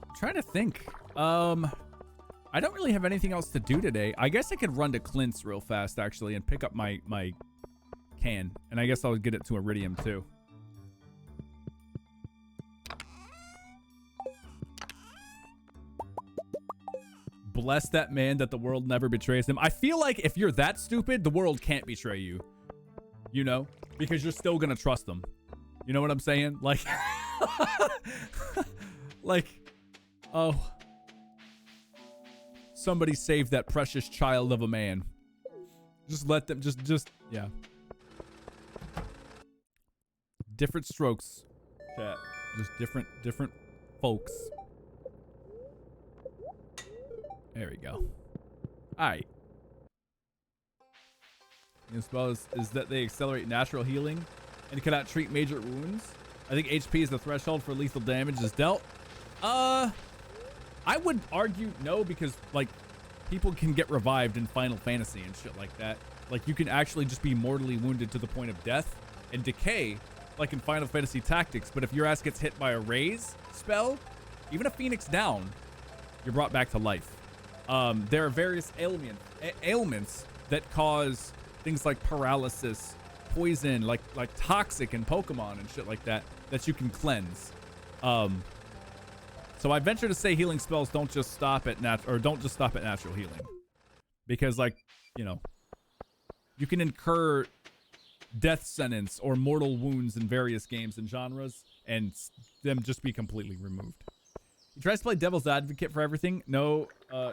I'm trying to think. I don't really have anything else to do today. I guess I could run to Clint's real fast, actually, and pick up my can. And I guess I'll get it to Iridium, too. Bless that man that the world never betrays him. I feel like if you're that stupid, the world can't betray you. You know? Because you're still gonna trust them. You know what I'm saying? Like... like... Oh... Somebody save that precious child of a man. Just let them, yeah. Different strokes, chat. Just different folks. There we go. Alright. The spell is that they accelerate natural healing and cannot treat major wounds. I think HP is the threshold for lethal damage is dealt. I would argue no, because like people can get revived in Final Fantasy and shit like that. Like you can actually just be mortally wounded to the point of death and decay like in Final Fantasy Tactics. But if your ass gets hit by a raise spell, even a Phoenix down, you're brought back to life. There are various ailments that cause things like paralysis, poison, like toxic in Pokemon and shit like that you can cleanse. So I venture to say healing spells don't just stop at natural healing, because like, you know, you can incur death sentence or mortal wounds in various games and genres and them just be completely removed. He tries to play devil's advocate for everything. No,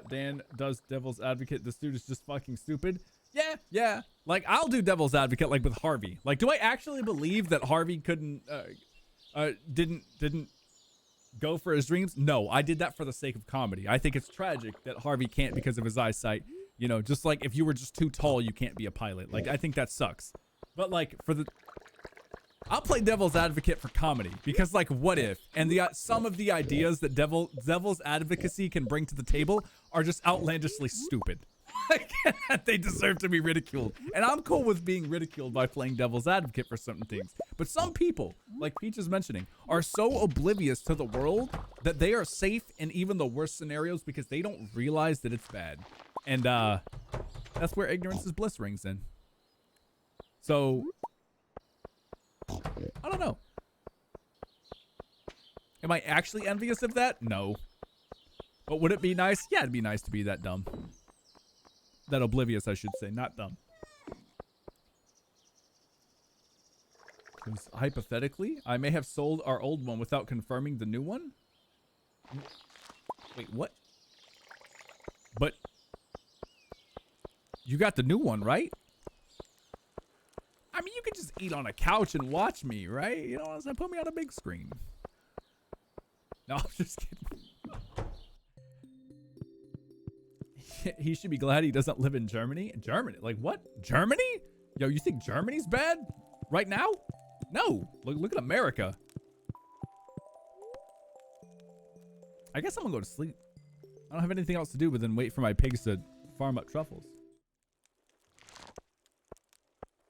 Dan does devil's advocate. This dude is just fucking stupid. Yeah. Like I'll do devil's advocate like with Harvey. Like, do I actually believe that Harvey didn't go for his dreams? No, I did that for the sake of comedy. I think it's tragic that Harvey can't because of his eyesight. You know, just like if you were just too tall, you can't be a pilot. Like, I think that sucks. But like I'll play devil's advocate for comedy because like what if? And some of the ideas that devil's advocacy can bring to the table are just outlandishly stupid. Like, they deserve to be ridiculed. And I'm cool with being ridiculed by playing devil's advocate for certain things. But some people, like Peach is mentioning, are so oblivious to the world that they are safe in even the worst scenarios because they don't realize that it's bad. And that's where ignorance is bliss rings in. So, I don't know. Am I actually envious of that? No. But would it be nice? Yeah, it'd be nice to be that dumb. That oblivious, I should say, not dumb. Because hypothetically, I may have sold our old one without confirming the new one. Wait, what? But you got the new one, right? I mean, you could just eat on a couch and watch me, right? You know what I'm saying? Put me on a big screen. No, I'm just kidding. He should be glad he doesn't live in Germany. Germany? Like what? Germany? Yo, you think Germany's bad? Right now? No. Look at America. I guess I'm gonna go to sleep. I don't have anything else to do but then wait for my pigs to farm up truffles.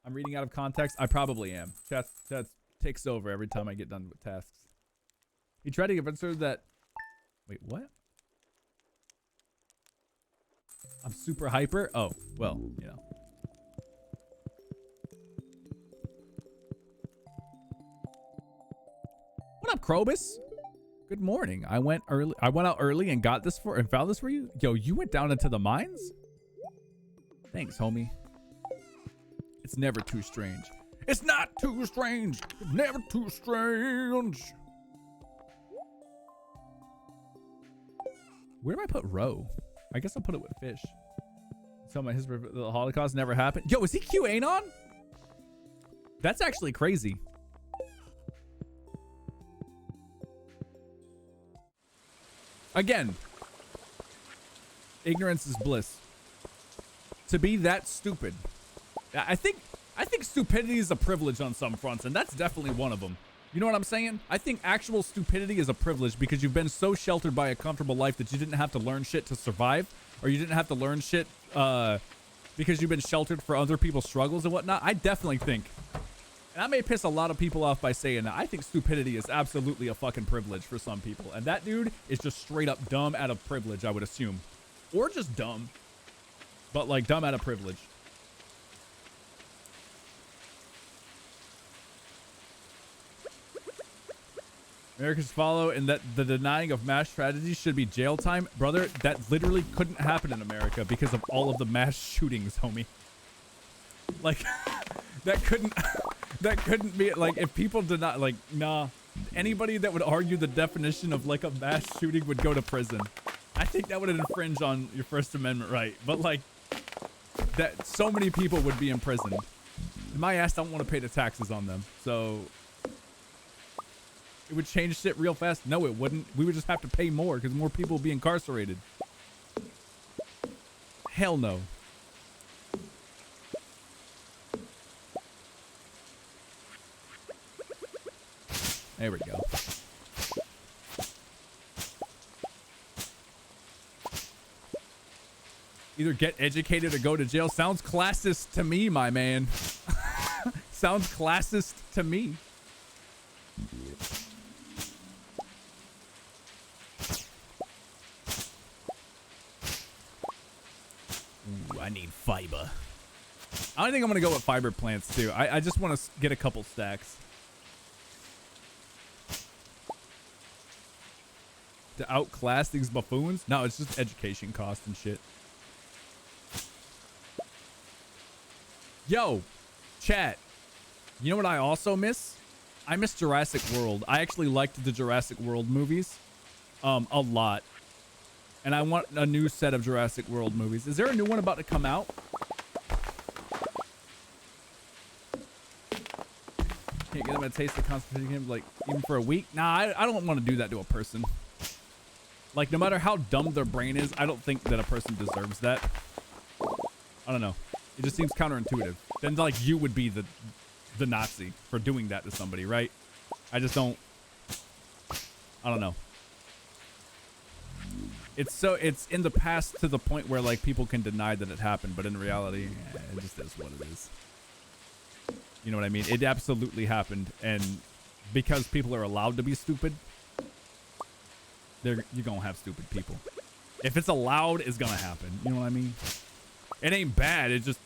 I'm reading out of context. I probably am. Chat takes over every time I get done with tasks. He tried to convince her that... Wait, what? I'm super hyper? Oh, well, you know. What up, Krobus? Good morning. I went out early and found this for you. Yo, you went down into the mines? Thanks, homie. It's never too strange. It's not too strange. It's never too strange. Where do I put row? I guess I'll put it with fish. Tell my history of the Holocaust never happened. Yo, is he QAnon? That's actually crazy. Again, ignorance is bliss. To be that stupid. I think stupidity is a privilege on some fronts, and that's definitely one of them. You know what I'm saying? I think actual stupidity is a privilege because you've been so sheltered by a comfortable life that you didn't have to learn shit to survive, or you didn't have to learn shit because you've been sheltered for other people's struggles and whatnot. I definitely think, and I may piss a lot of people off by saying that, I think stupidity is absolutely a fucking privilege for some people. And that dude is just straight up dumb out of privilege, I would assume. Or just dumb. But like dumb out of privilege. Americans follow in that the denying of mass tragedies should be jail time. Brother, that literally couldn't happen in America because of all of the mass shootings, homie. Like, that couldn't be, like, if people did not, like, nah. Anybody that would argue the definition of, like, a mass shooting would go to prison. I think that would infringe on your First Amendment right. But, like, that so many people would be in prison. My ass don't want to pay the taxes on them. So... it would change shit real fast. No, it wouldn't. We would just have to pay more because more people would be incarcerated. Hell no. There we go. Either get educated or go to jail. Sounds classist to me, my man. Sounds classist to me. Ooh, I need fiber. I think I'm gonna go with fiber plants too. I just want to get a couple stacks to outclass these buffoons. No, it's just education cost and shit. Yo, chat. You know what I also miss? I miss Jurassic World. I actually liked the Jurassic World movies a lot. And I want a new set of Jurassic World movies. Is there a new one about to come out? you give them a taste of concentrating like even for a week. Nah, I don't want to do that to a person. Like, no matter how dumb their brain is, I don't think that a person deserves that. I don't know. It just seems counterintuitive. Then, like, you would be the Nazi for doing that to somebody, right? I just don't. I don't know. It's in the past to the point where, like, people can deny that it happened, but in reality, it just is what it is. You know what I mean? It absolutely happened, and because people are allowed to be stupid, you're gonna have stupid people. If it's allowed, it's gonna happen. You know what I mean? It ain't bad. It just,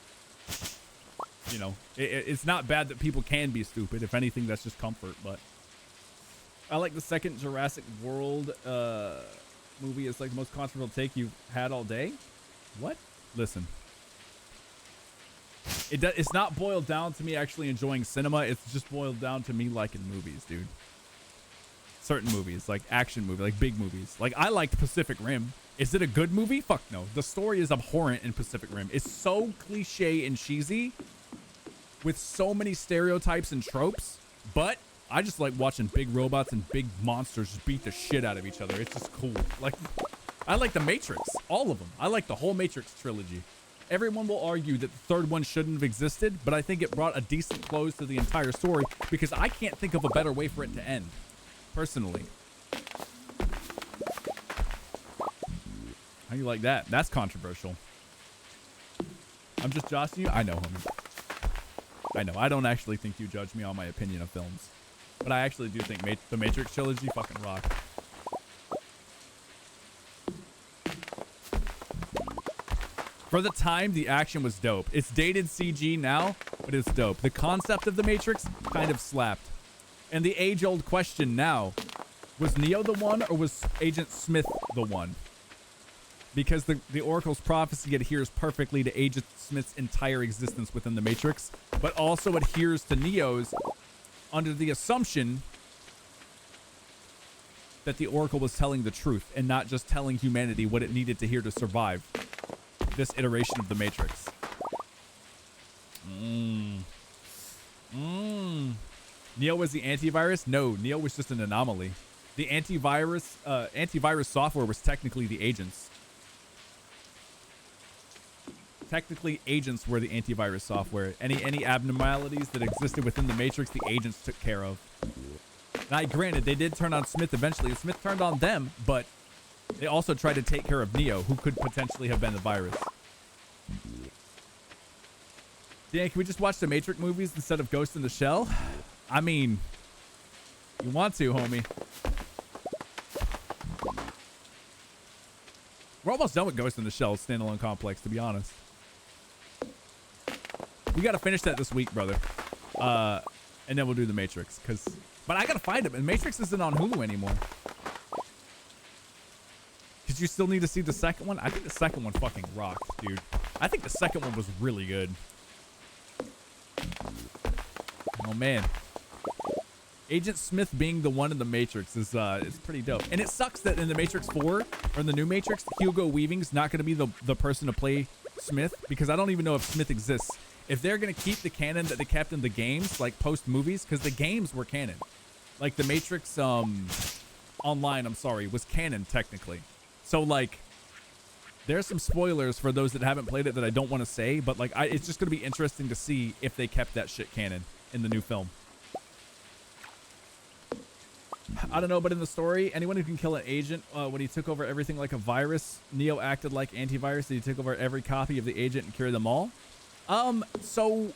you know, it's not bad that people can be stupid. If anything, that's just comfort. But I like the second Jurassic World movie. It's like the most controversial take you've had all day. What? Listen. It's not boiled down to me actually enjoying cinema. It's just boiled down to me liking movies, dude. Certain movies, like action movies, like big movies. Like, I liked Pacific Rim. Is it a good movie? Fuck no. The story is abhorrent in Pacific Rim. It's so cliche and cheesy with so many stereotypes and tropes, but I just like watching big robots and big monsters just beat the shit out of each other. It's just cool. Like, I like The Matrix, all of them. I like the whole Matrix trilogy. Everyone will argue that the third one shouldn't have existed, but I think it brought a decent close to the entire story because I can't think of a better way for it to end, personally. How you like that? That's controversial. I'm just joshing you? I know, homie. I know. I don't actually think you judge me on my opinion of films, but I actually do think the Matrix trilogy fucking rock. For the time, the action was dope. It's dated CG now, but it's dope. The concept of the Matrix kind of slapped. And the age-old question now, was Neo the one or was Agent Smith the one? Because the Oracle's prophecy adheres perfectly to Agent Smith's entire existence within the Matrix, but also adheres to Neo's under the assumption that the Oracle was telling the truth and not just telling humanity what it needed to hear to survive this iteration of the Matrix. Neo was the antivirus? No, Neo was just an anomaly. The antivirus software was technically the agents. Technically, agents were the antivirus software. Any abnormalities that existed within the Matrix, the agents took care of. Now, granted, they did turn on Smith eventually. Smith turned on them, but they also tried to take care of Neo, who could potentially have been the virus. Dan, can we just watch the Matrix movies instead of Ghost in the Shell? I mean, you want to, homie. We're almost done with Ghost in the Shell standalone complex, to be honest. We got to finish that this week, brother. And then we'll do the Matrix. But I got to find it. And Matrix isn't on Hulu anymore. Because you still need to see the second one. I think the second one fucking rocked, dude. I think the second one was really good. Oh, man. Agent Smith being the one in the Matrix is pretty dope. And it sucks that in the Matrix 4, or in the new Matrix, Hugo Weaving's not going to be the person to play Smith, because I don't even know if Smith exists. If they're going to keep the canon that they kept in the games, like post-movies, because the games were canon. Like, the Matrix Online, I'm sorry, was canon, technically. So, like, there's some spoilers for those that haven't played it that I don't want to say, but, like, it's just going to be interesting to see if they kept that shit canon in the new film. I don't know, but in the story, anyone who can kill an agent, when he took over everything like a virus, Neo acted like antivirus, and he took over every copy of the agent and cured them all. So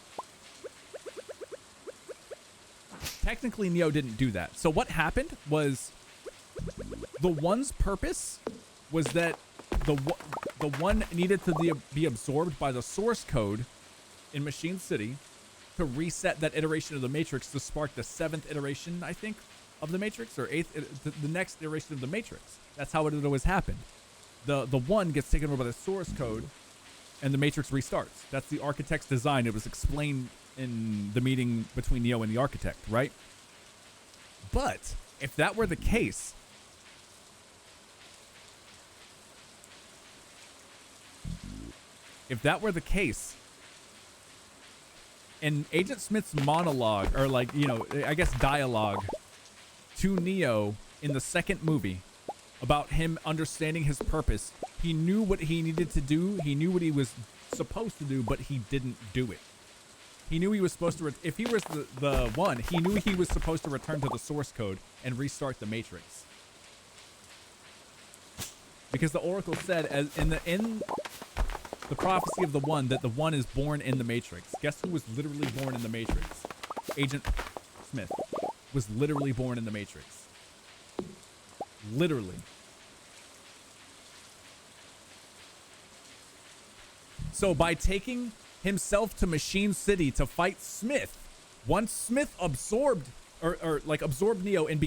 technically Neo didn't do that. So what happened was the one's purpose was that the one needed to be absorbed by the source code in Machine City to reset that iteration of the Matrix to spark the 7th iteration, I think, of the Matrix, or 8th, the next iteration of the Matrix. That's how it had always happened. The one gets taken over by the source code, and the Matrix restarts. That's the architect's design. It was explained in the meeting between Neo and the architect, right? But if that were the case, in Agent Smith's monologue, or like, you know, I guess dialogue to Neo in the second movie about him understanding his purpose, he knew what he needed to do. He knew what he was supposed to do, but he didn't do it. He knew he was supposed to, if he was the one, he knew he was supposed to return to the source code and restart the Matrix. Because the Oracle said, as in the prophecy of the One, that the One is born in the Matrix. Guess who was literally born in the Matrix? Agent Smith was literally born in the Matrix. Literally. So by taking himself to Machine City to fight Smith, once Smith absorbed or like absorbed Neo and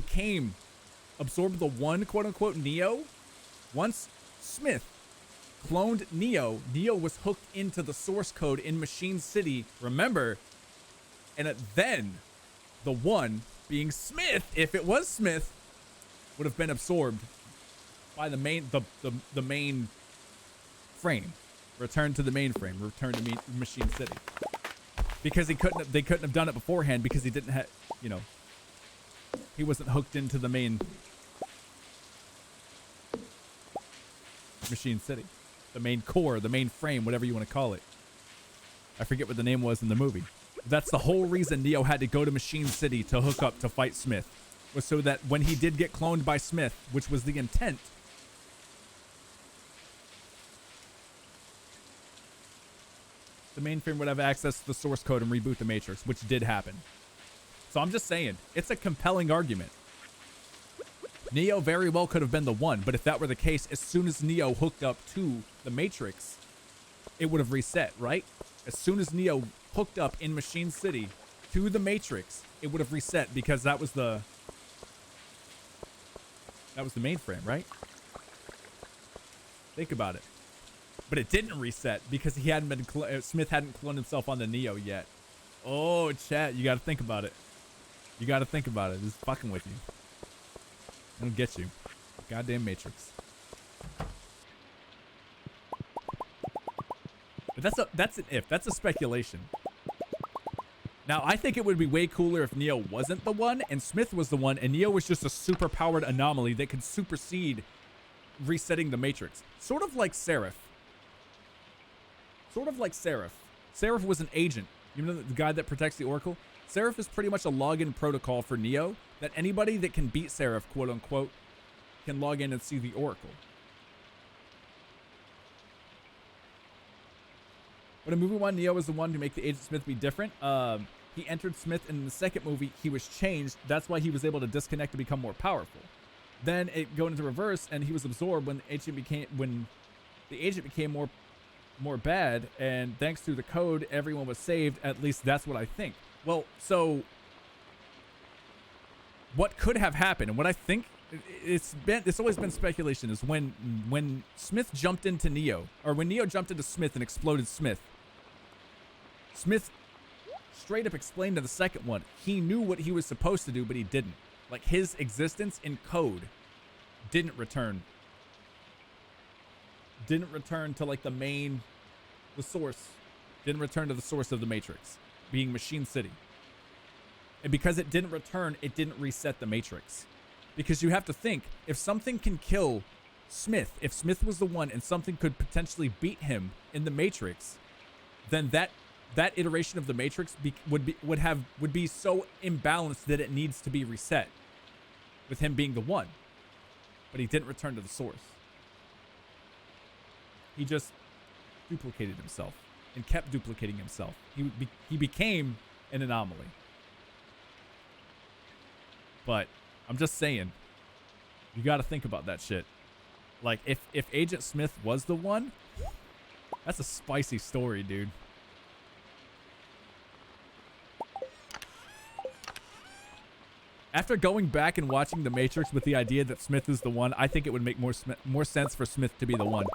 absorbed the One, quote unquote, Neo, once Smith cloned Neo, Neo was hooked into the source code in Machine City, remember? And then the One, being Smith, if it was Smith, would have been absorbed by the main frame. Return to the mainframe. Return to Machine City. Because they couldn't have done it beforehand because he didn't have, you know, he wasn't hooked into the main Machine City, the main core, the main frame, whatever you want to call it. I forget what the name was in the movie. That's the whole reason Neo had to go to Machine City to hook up to fight Smith, was so that when he did get cloned by Smith, which was the intent, the mainframe would have access to the source code and reboot the Matrix, which did happen. So I'm just saying, it's a compelling argument. Neo very well could have been the One, but if that were the case, as soon as Neo hooked up to the Matrix, it would have reset, right? As soon as Neo hooked up in Machine City to the Matrix, it would have reset because that was the mainframe, right? Think about it. But it didn't reset because he hadn't been Smith hadn't cloned himself on the Neo yet. Oh, chat, you got to think about it. You got to think about it. This is fucking with you. I don't get you. Goddamn Matrix. But that's an if. That's a speculation. Now, I think it would be way cooler if Neo wasn't the One and Smith was the One and Neo was just a super powered anomaly that could supersede resetting the Matrix. Sort of like Seraph. Sort of like Seraph. Seraph was an agent. You know, the guy that protects the Oracle? Seraph is pretty much a login protocol for Neo that anybody that can beat Seraph, quote unquote, can log in and see the Oracle. But in movie 1, Neo was the one to make the Agent Smith be different. He entered Smith in the second movie. He was changed. That's why he was able to disconnect and become more powerful. Then it go into reverse, and he was absorbed when the agent became more bad, and thanks to the code, everyone was saved. At least that's what I think. Well, so what could have happened, and what I think it's always been speculation, is when Smith jumped into Neo, or when Neo jumped into Smith and exploded Smith straight up explained to the second one he knew what he was supposed to do, but he didn't. Like, his existence in code didn't return to like the source, didn't return to the source of the Matrix, being Machine City. And because it didn't return, it didn't reset the Matrix. Because you have to think, if something can kill Smith, if Smith was the One and something could potentially beat him in the Matrix, then that iteration of the Matrix would be so imbalanced that it needs to be reset, with him being the One. But he didn't return to the source. He just duplicated himself and kept duplicating himself. He became an anomaly. But I'm just saying, you got to think about that shit. Like, if Agent Smith was the One, that's a spicy story, dude. After going back and watching The Matrix with the idea that Smith is the One, I think it would make more sense for Smith to be the One.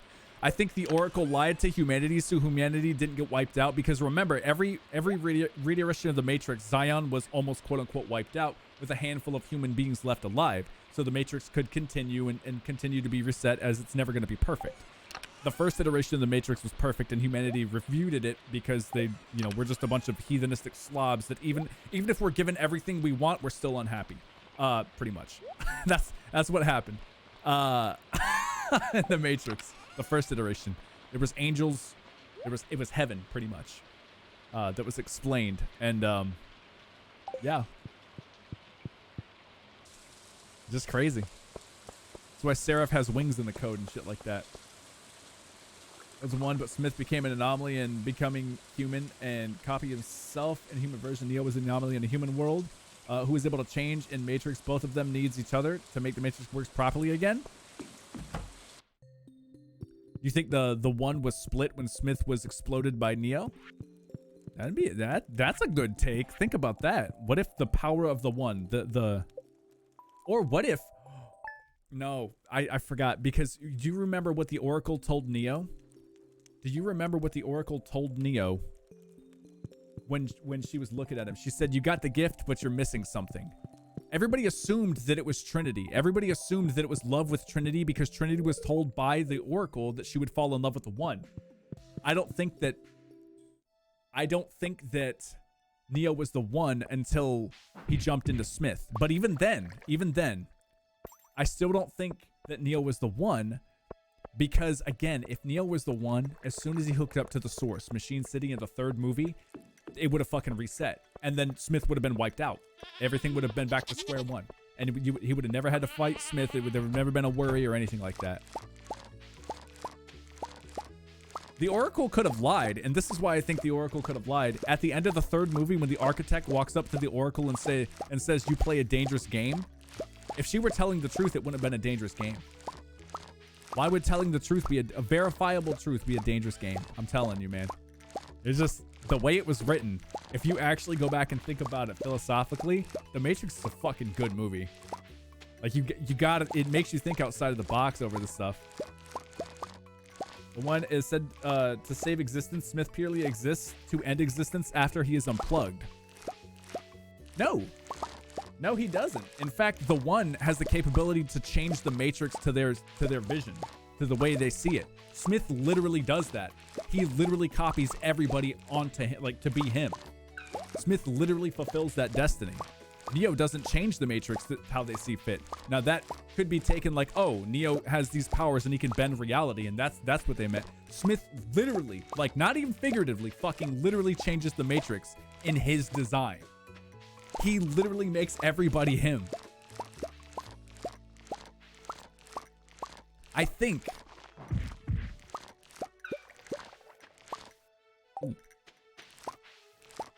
I think the Oracle lied to humanity so humanity didn't get wiped out, because remember, every redirection of the Matrix, Zion was almost quote-unquote wiped out with a handful of human beings left alive, so the Matrix could continue and continue to be reset, as it's never going to be perfect. the first iteration of the Matrix was perfect, and humanity refuted it because they, we're just a bunch of heathenistic slobs that even if we're given everything we want, we're still unhappy. Pretty much. That's what happened. In the Matrix, the first iteration, there was angels. It was heaven, pretty much. That was explained, and yeah, just crazy. That's why Seraph has wings in the code and shit like that. As one, but Smith became an anomaly in becoming human and copy himself in human version. Neo was an anomaly in a human world, who was able to change in Matrix. Both of them needs each other to make the Matrix work properly again. You think the one was split when Smith was exploded by Neo? That's a good take. Think about that. What if the power of the one, or what if, no, I forgot, because do you remember what the Oracle told Neo? Do you remember what the Oracle told Neo when she was looking at him? She said, you got the gift, but you're missing something. Everybody assumed that it was Trinity. Everybody assumed that it was love with Trinity because Trinity was told by the Oracle that she would fall in love with the one. I don't think that Neo was the one until he jumped into Smith. But even then, I still don't think that Neo was the one, because again, if Neo was the one, as soon as he hooked up to the source, Machine City in the third movie, it would have fucking reset. And then Smith would have been wiped out. Everything would have been back to square one. And he would have never had to fight Smith. There would have never been a worry or anything like that. The Oracle could have lied, and this is why I think the Oracle could have lied. At the end of the third movie, when the Architect walks up to the Oracle and says, you play a dangerous game, if she were telling the truth, it wouldn't have been a dangerous game. Why would telling the truth be a verifiable truth be a dangerous game? I'm telling you, man. It's just the way it was written. If you actually go back and think about it philosophically, The Matrix is a fucking good movie. Like, you got it. It makes you think outside of the box over this stuff. The one is said to save existence. Smith purely exists to end existence after he is unplugged. No, he doesn't. In fact, the one has the capability to change the Matrix to their vision, to the way they see it. Smith literally does that. He literally copies everybody onto him, like, to be him. Smith literally fulfills that destiny. Neo doesn't change the Matrix how they see fit. Now that could be taken like, oh, Neo has these powers and he can bend reality, and that's what they meant. Smith literally, like, not even figuratively, fucking literally changes the Matrix in his design. He literally makes everybody him. I think.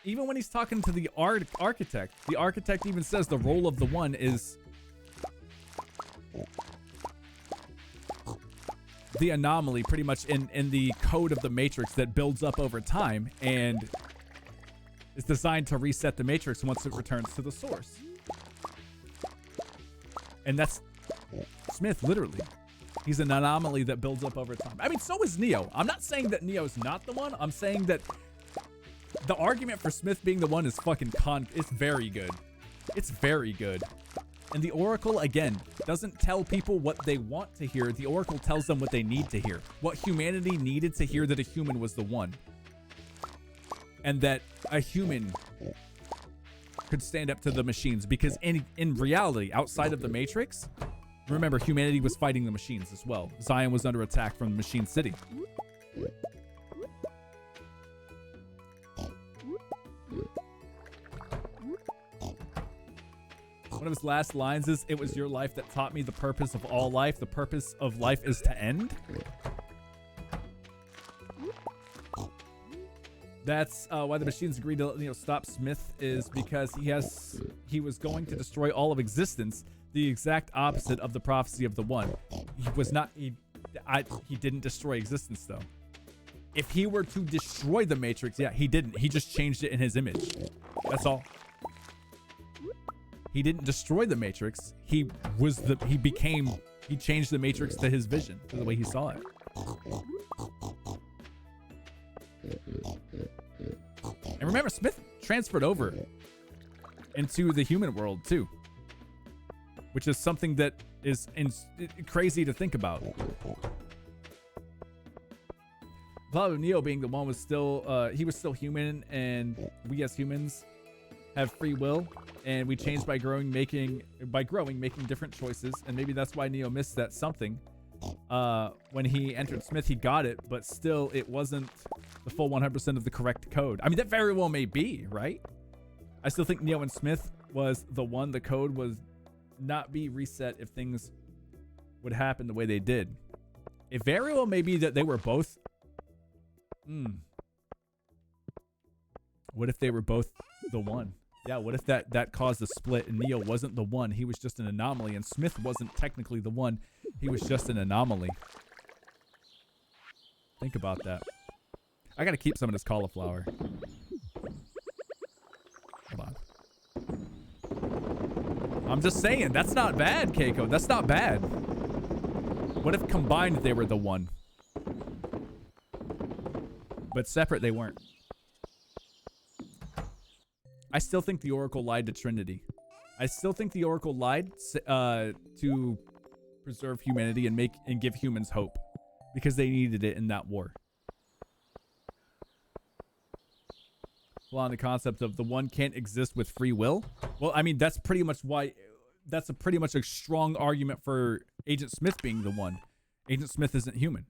Even when he's talking to the architect, the architect even says the role of the one is the anomaly, pretty much in the code of the Matrix that builds up over time and is designed to reset the Matrix once it returns to the source. And that's Smith, literally. He's an anomaly that builds up over time. I mean, so is Neo. I'm not saying that Neo's not the one. I'm saying that the argument for Smith being the one is fucking it's very good. It's very good. And the Oracle, again, doesn't tell people what they want to hear. The Oracle tells them what they need to hear. What humanity needed to hear, that a human was the one. And that a human could stand up to the machines. Because in reality, outside of the Matrix, remember, humanity was fighting the machines as well. Zion was under attack from Machine City. One of his last lines is, "It was your life that taught me the purpose of all life. The purpose of life is to end." That's why the machines agreed to stop Smith, is because he was going to destroy all of existence, the exact opposite of the prophecy of the one. He didn't destroy existence though. If he were to destroy the Matrix, yeah, he didn't. He just changed it in his image. That's all. He didn't destroy the Matrix. He changed the Matrix to his vision, to the way he saw it. And remember, Smith transferred over into the human world too, which is something that is crazy to think about. thought of Neo being the one was still he was still human, and we as humans have free will, and we change by growing, making different choices, and maybe that's why Neo missed that something. When he entered Smith, he got it, but still it wasn't the full 100% of the correct code. I mean, that very well may be, right? I still think Neo and Smith was the one. The code was not be reset if things would happen the way they did. It very well may be that they were both. What if they were both the one? Yeah, what if that caused a split and Neo wasn't the one? He was just an anomaly, and Smith wasn't technically the one. He was just an anomaly. Think about that. I gotta keep some of this cauliflower. Hold on. I'm just saying, that's not bad, Keiko. That's not bad. What if combined they were the one? But separate they weren't. I still think the Oracle lied to Trinity. I still think the Oracle lied to preserve humanity and give humans hope, because they needed it in that war. Well, on the concept of the one can't exist with free will. Well, I mean, that's pretty much why. That's pretty much a strong argument for Agent Smith being the one. Agent Smith isn't human.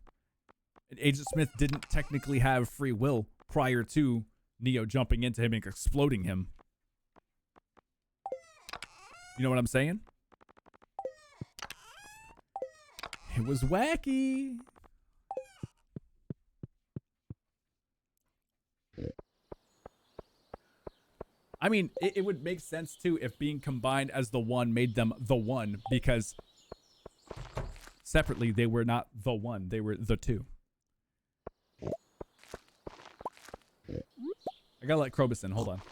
And Agent Smith didn't technically have free will prior to Neo jumping into him and exploding him. You know what I'm saying? It was wacky. I mean, it would make sense too if being combined as the one made them the one, because separately they were not the one, they were the two. I gotta let Krobus in, hold on.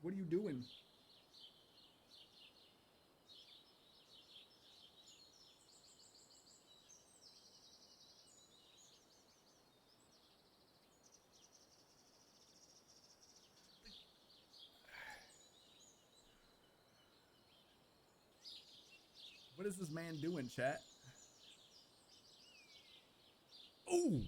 What are you doing? What is this man doing, chat? Ooh!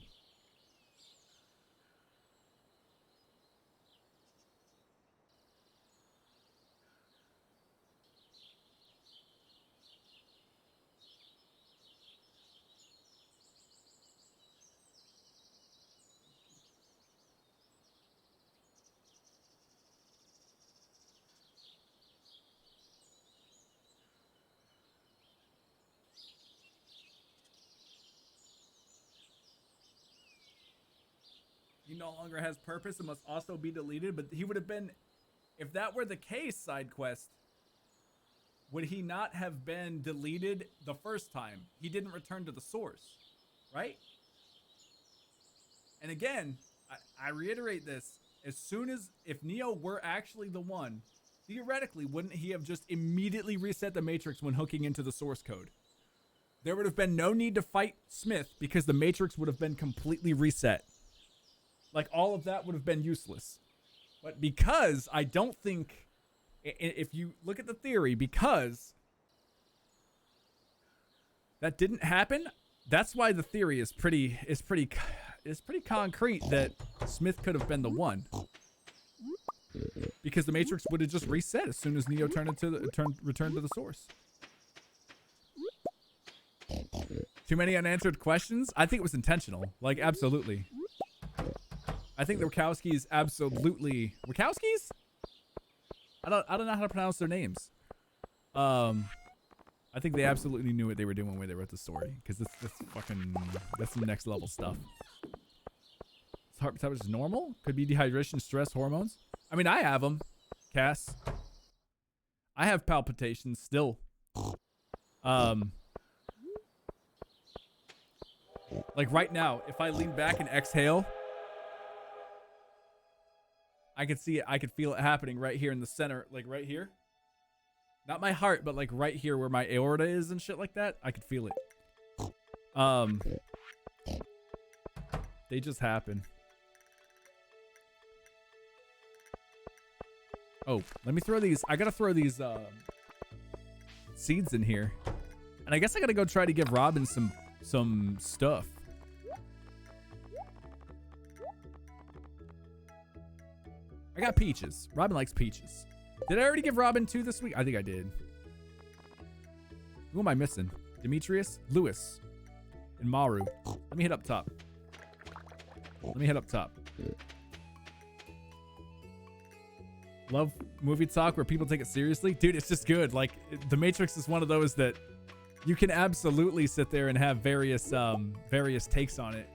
He no longer has purpose and must also be deleted, but he would have been, if that were the case, side quest, would he not have been deleted the first time? He didn't return to the source, right? And again, I reiterate this, as soon as, if Neo were actually the one, theoretically, wouldn't he have just immediately reset the Matrix when hooking into the source code? There would have been no need to fight Smith because the Matrix would have been completely reset. Like, all of that would have been useless. But because I don't think, if you look at the theory, because that didn't happen, that's why the theory is pretty concrete that Smith could have been the one. Because the Matrix would have just reset as soon as Neo returned to the source. Too many unanswered questions? I think it was intentional. Like, absolutely. I think the Wachowskis absolutely... Wachowskis? I don't know how to pronounce their names. I think they absolutely knew what they were doing when they wrote the story. Because that's some next level stuff. Heart palpitations is normal? Could be dehydration, stress, hormones. I mean, I have them, Cass. I have palpitations still. Like right now, if I lean back and exhale, I could see it. I could feel it happening right here in the center, like right here. Not my heart, but like right here where my aorta is and shit like that. I could feel it. They just happen. Oh, let me throw these. I gotta throw these seeds in here. And I guess I gotta go try to give Robin some stuff. I got peaches. Robin likes peaches. Did I already give Robin 2 this week? I think I did. Who am I missing? Demetrius, Lewis, and Maru. Let me hit up top. Love movie talk where people take it seriously. Dude, it's just good. Like, The Matrix is one of those that you can absolutely sit there and have various takes on it.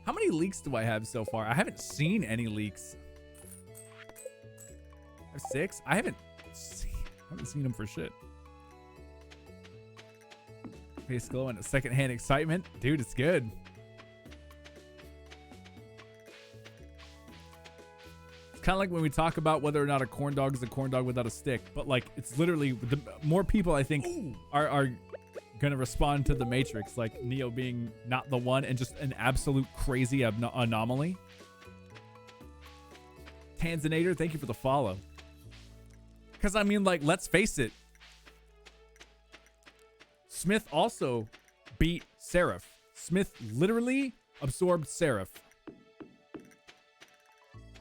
How many leaks do I have so far? I haven't seen any leaks. I have 6? I haven't seen them for shit. Face glow and a secondhand excitement. Dude, it's good. It's kind of like when we talk about whether or not a corn dog is a corn dog without a stick. But like, it's literally, the more people I think are going to respond to The Matrix, like Neo being not the one and just an absolute crazy anomaly. Tanzanator, thank you for the follow. Because, I mean, like, let's face it. Smith also beat Seraph. Smith literally absorbed Seraph.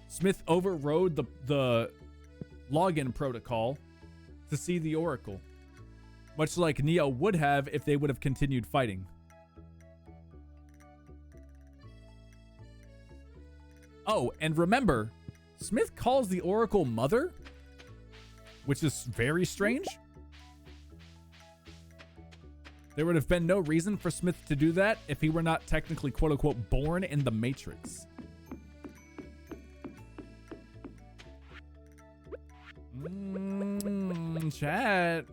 Smith overrode the login protocol to see the Oracle. Much like Neo would have if they would have continued fighting. Oh, and remember, Smith calls the Oracle Mother, which is very strange. There would have been no reason for Smith to do that if he were not technically, quote unquote, born in the Matrix. Chat.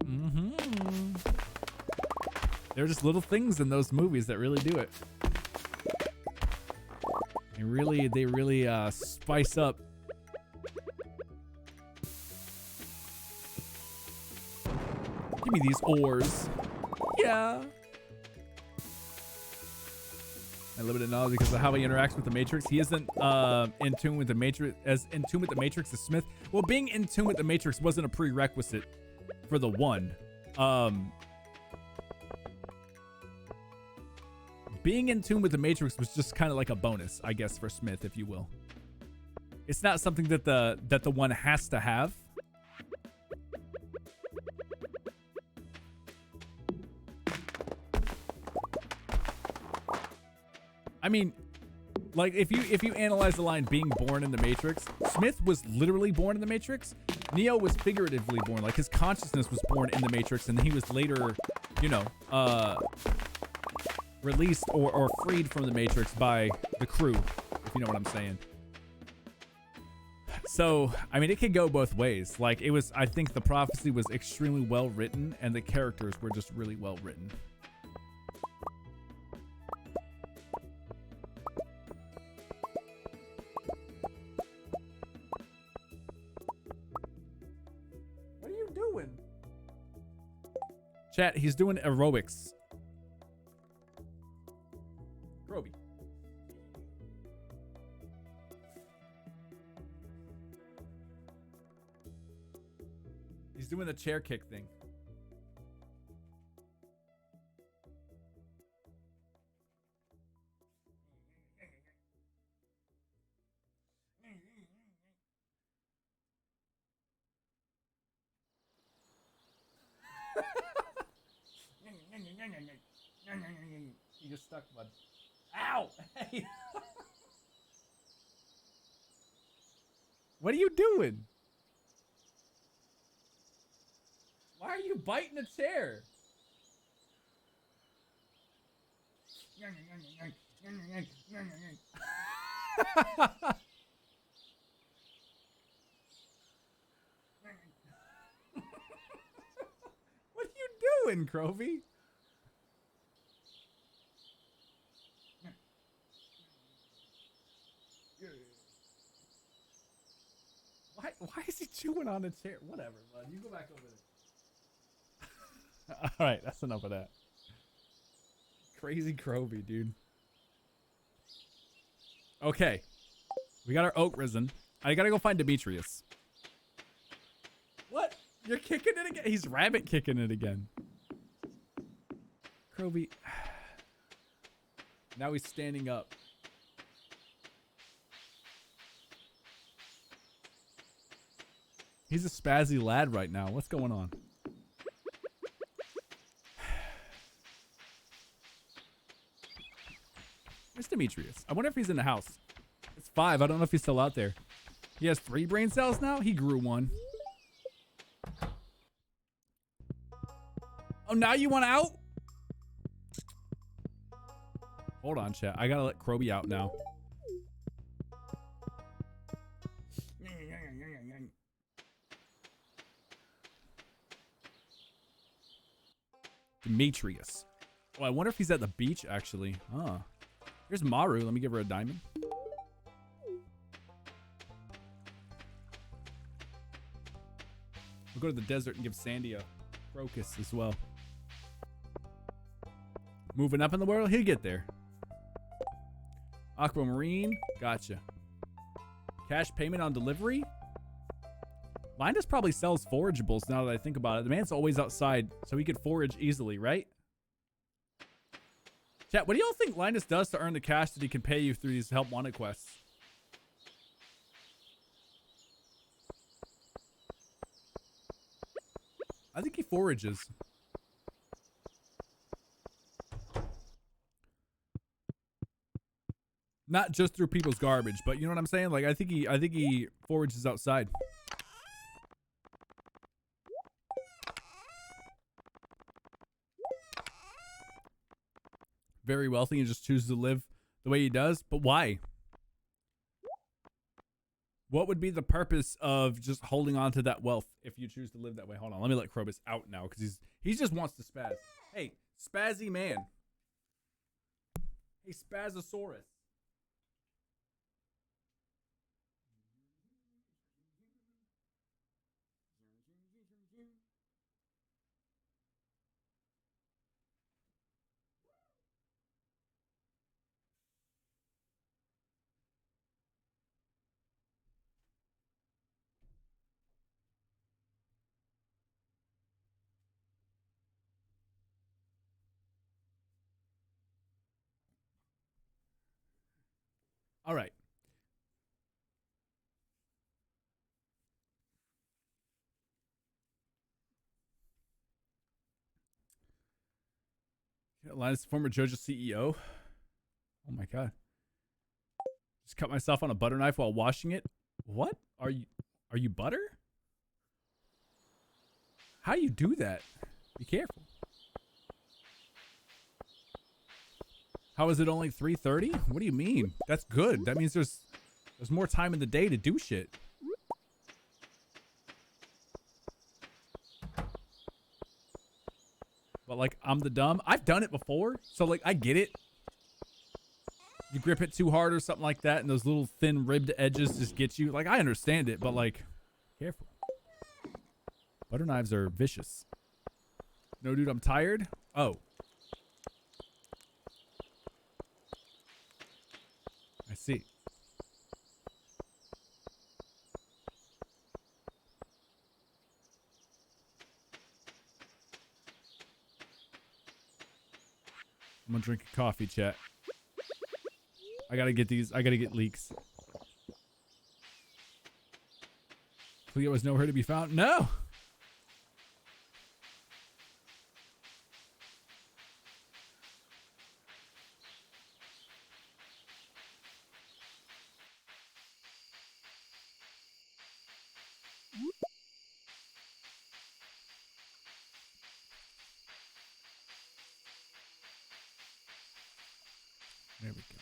There are just little things in those movies that really do it. They really spice up. Give me these ores. Yeah. I limited knowledge because of how he interacts with the Matrix. He isn't in tune with the Matrix as Smith. Well, being in tune with the Matrix wasn't a prerequisite for the one. Being in tune with the Matrix was just kind of like a bonus, I guess, for Smith, if you will. It's not something that the one has to have. I mean, like if you analyze the line being born in the Matrix, Smith was literally born in the Matrix. Neo was figuratively born, like his consciousness was born in the Matrix, and then he was later, released or freed from the Matrix by the crew, if you know what I'm saying. So, I mean, it could go both ways. Like I think the prophecy was extremely well written, and the characters were just really well written. Chat, he's doing aerobics. Groby. He's doing the chair kick thing. You just stuck, bud. Ow! Hey. What are you doing? Why are you biting a chair? What are you doing, Crovey? Why is he chewing on a chair? Whatever, bud. You go back over there. All right, that's enough of that. Crazy Croby, dude. Okay. We got our oak risen. I gotta go find Demetrius. What? You're kicking it again? He's rabbit kicking it again. Croby. Now he's standing up. He's a spazzy lad right now. What's going on? Where's Demetrius? I wonder if he's in the house. It's 5. I don't know if he's still out there. He has 3 brain cells now? He grew 1. Oh, now you want out? Hold on, chat. I gotta let Croby out now. Demetrius. Oh, I wonder if he's at the beach, actually. Huh. Here's Maru. Let me give her a diamond. We'll go to the desert and give Sandy a crocus as well. Moving up in the world, he'll get there. Aquamarine, gotcha. Cash payment on delivery? Linus probably sells forageables now that I think about it. The man's always outside, so he could forage easily, right? Chat, what do y'all think Linus does to earn the cash that he can pay you through these help wanted quests? I think he forages. Not just through people's garbage, but you know what I'm saying? Like I think he forages outside. Very wealthy and just chooses to live the way he does, but why? What would be the purpose of just holding on to that wealth if you choose to live that way? Hold on, let me let Krobus out now because he just wants to spaz. Hey, spazzy man. Hey, Spazosaurus. All right. Linus, former JoJo CEO. Oh my god. Just cut myself on a butter knife while washing it. What? Are you butter? How do you do that? Be careful. How is it only 3:30? What do you mean? That's good. That means there's more time in the day to do shit. But like, I'm the dumb. I've done it before, so like, I get it. You grip it too hard or something like that, and those little thin ribbed edges just get you. Like, I understand it, but like, careful. Butter knives are vicious. No, dude, I'm tired. Oh. I see. I'm gonna drink a coffee, chat. I gotta get these. I gotta get leaks. Cleo was nowhere to be found. No. There we go.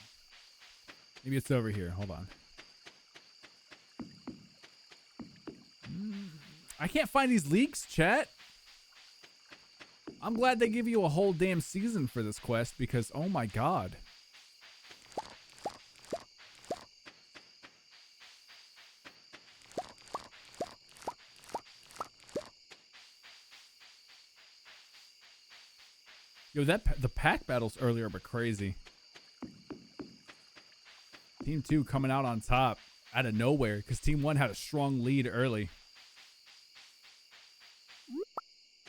Maybe it's over here. Hold on. I can't find these leaks, chat. I'm glad they give you a whole damn season for this quest because, oh my god. Yo, the pack battles earlier were crazy. Team 2 coming out on top out of nowhere because Team 1 had a strong lead early.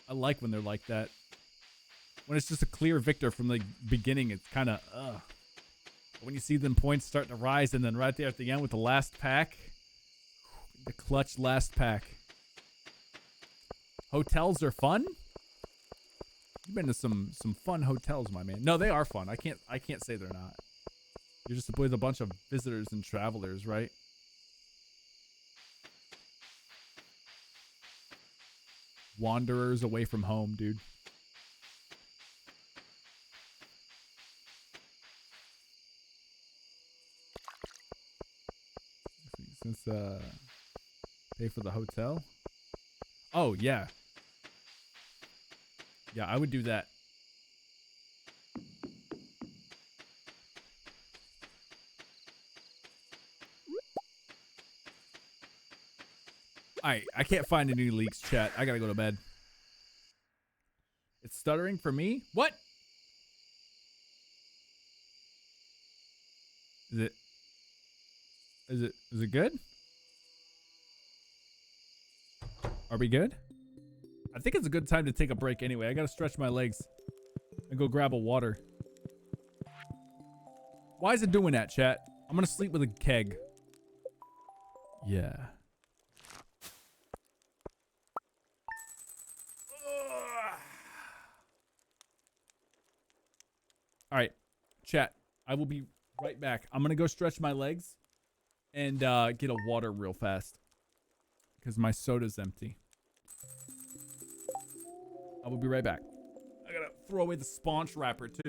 I like when they're like that. When it's just a clear victor from the beginning, it's kind of, ugh. When you see them points start to rise and then right there at the end with the last pack, the clutch last pack. Hotels are fun? You've been to some fun hotels, my man. No, they are fun. I can't say they're not. You're just with a bunch of visitors and travelers, right? Wanderers away from home, dude. Since pay for the hotel. Oh yeah. Yeah, I would do that. Alright, I can't find any leaks, chat. I gotta go to bed. It's stuttering for me? What? Is it good? Are we good? I think it's a good time to take a break anyway. I gotta stretch my legs and go grab a water. Why is it doing that, chat? I'm gonna sleep with a keg. Yeah. All right, chat. I will be right back. I'm gonna go stretch my legs and get a water real fast because my soda's empty. I will be right back. I gotta throw away the sponge wrapper too.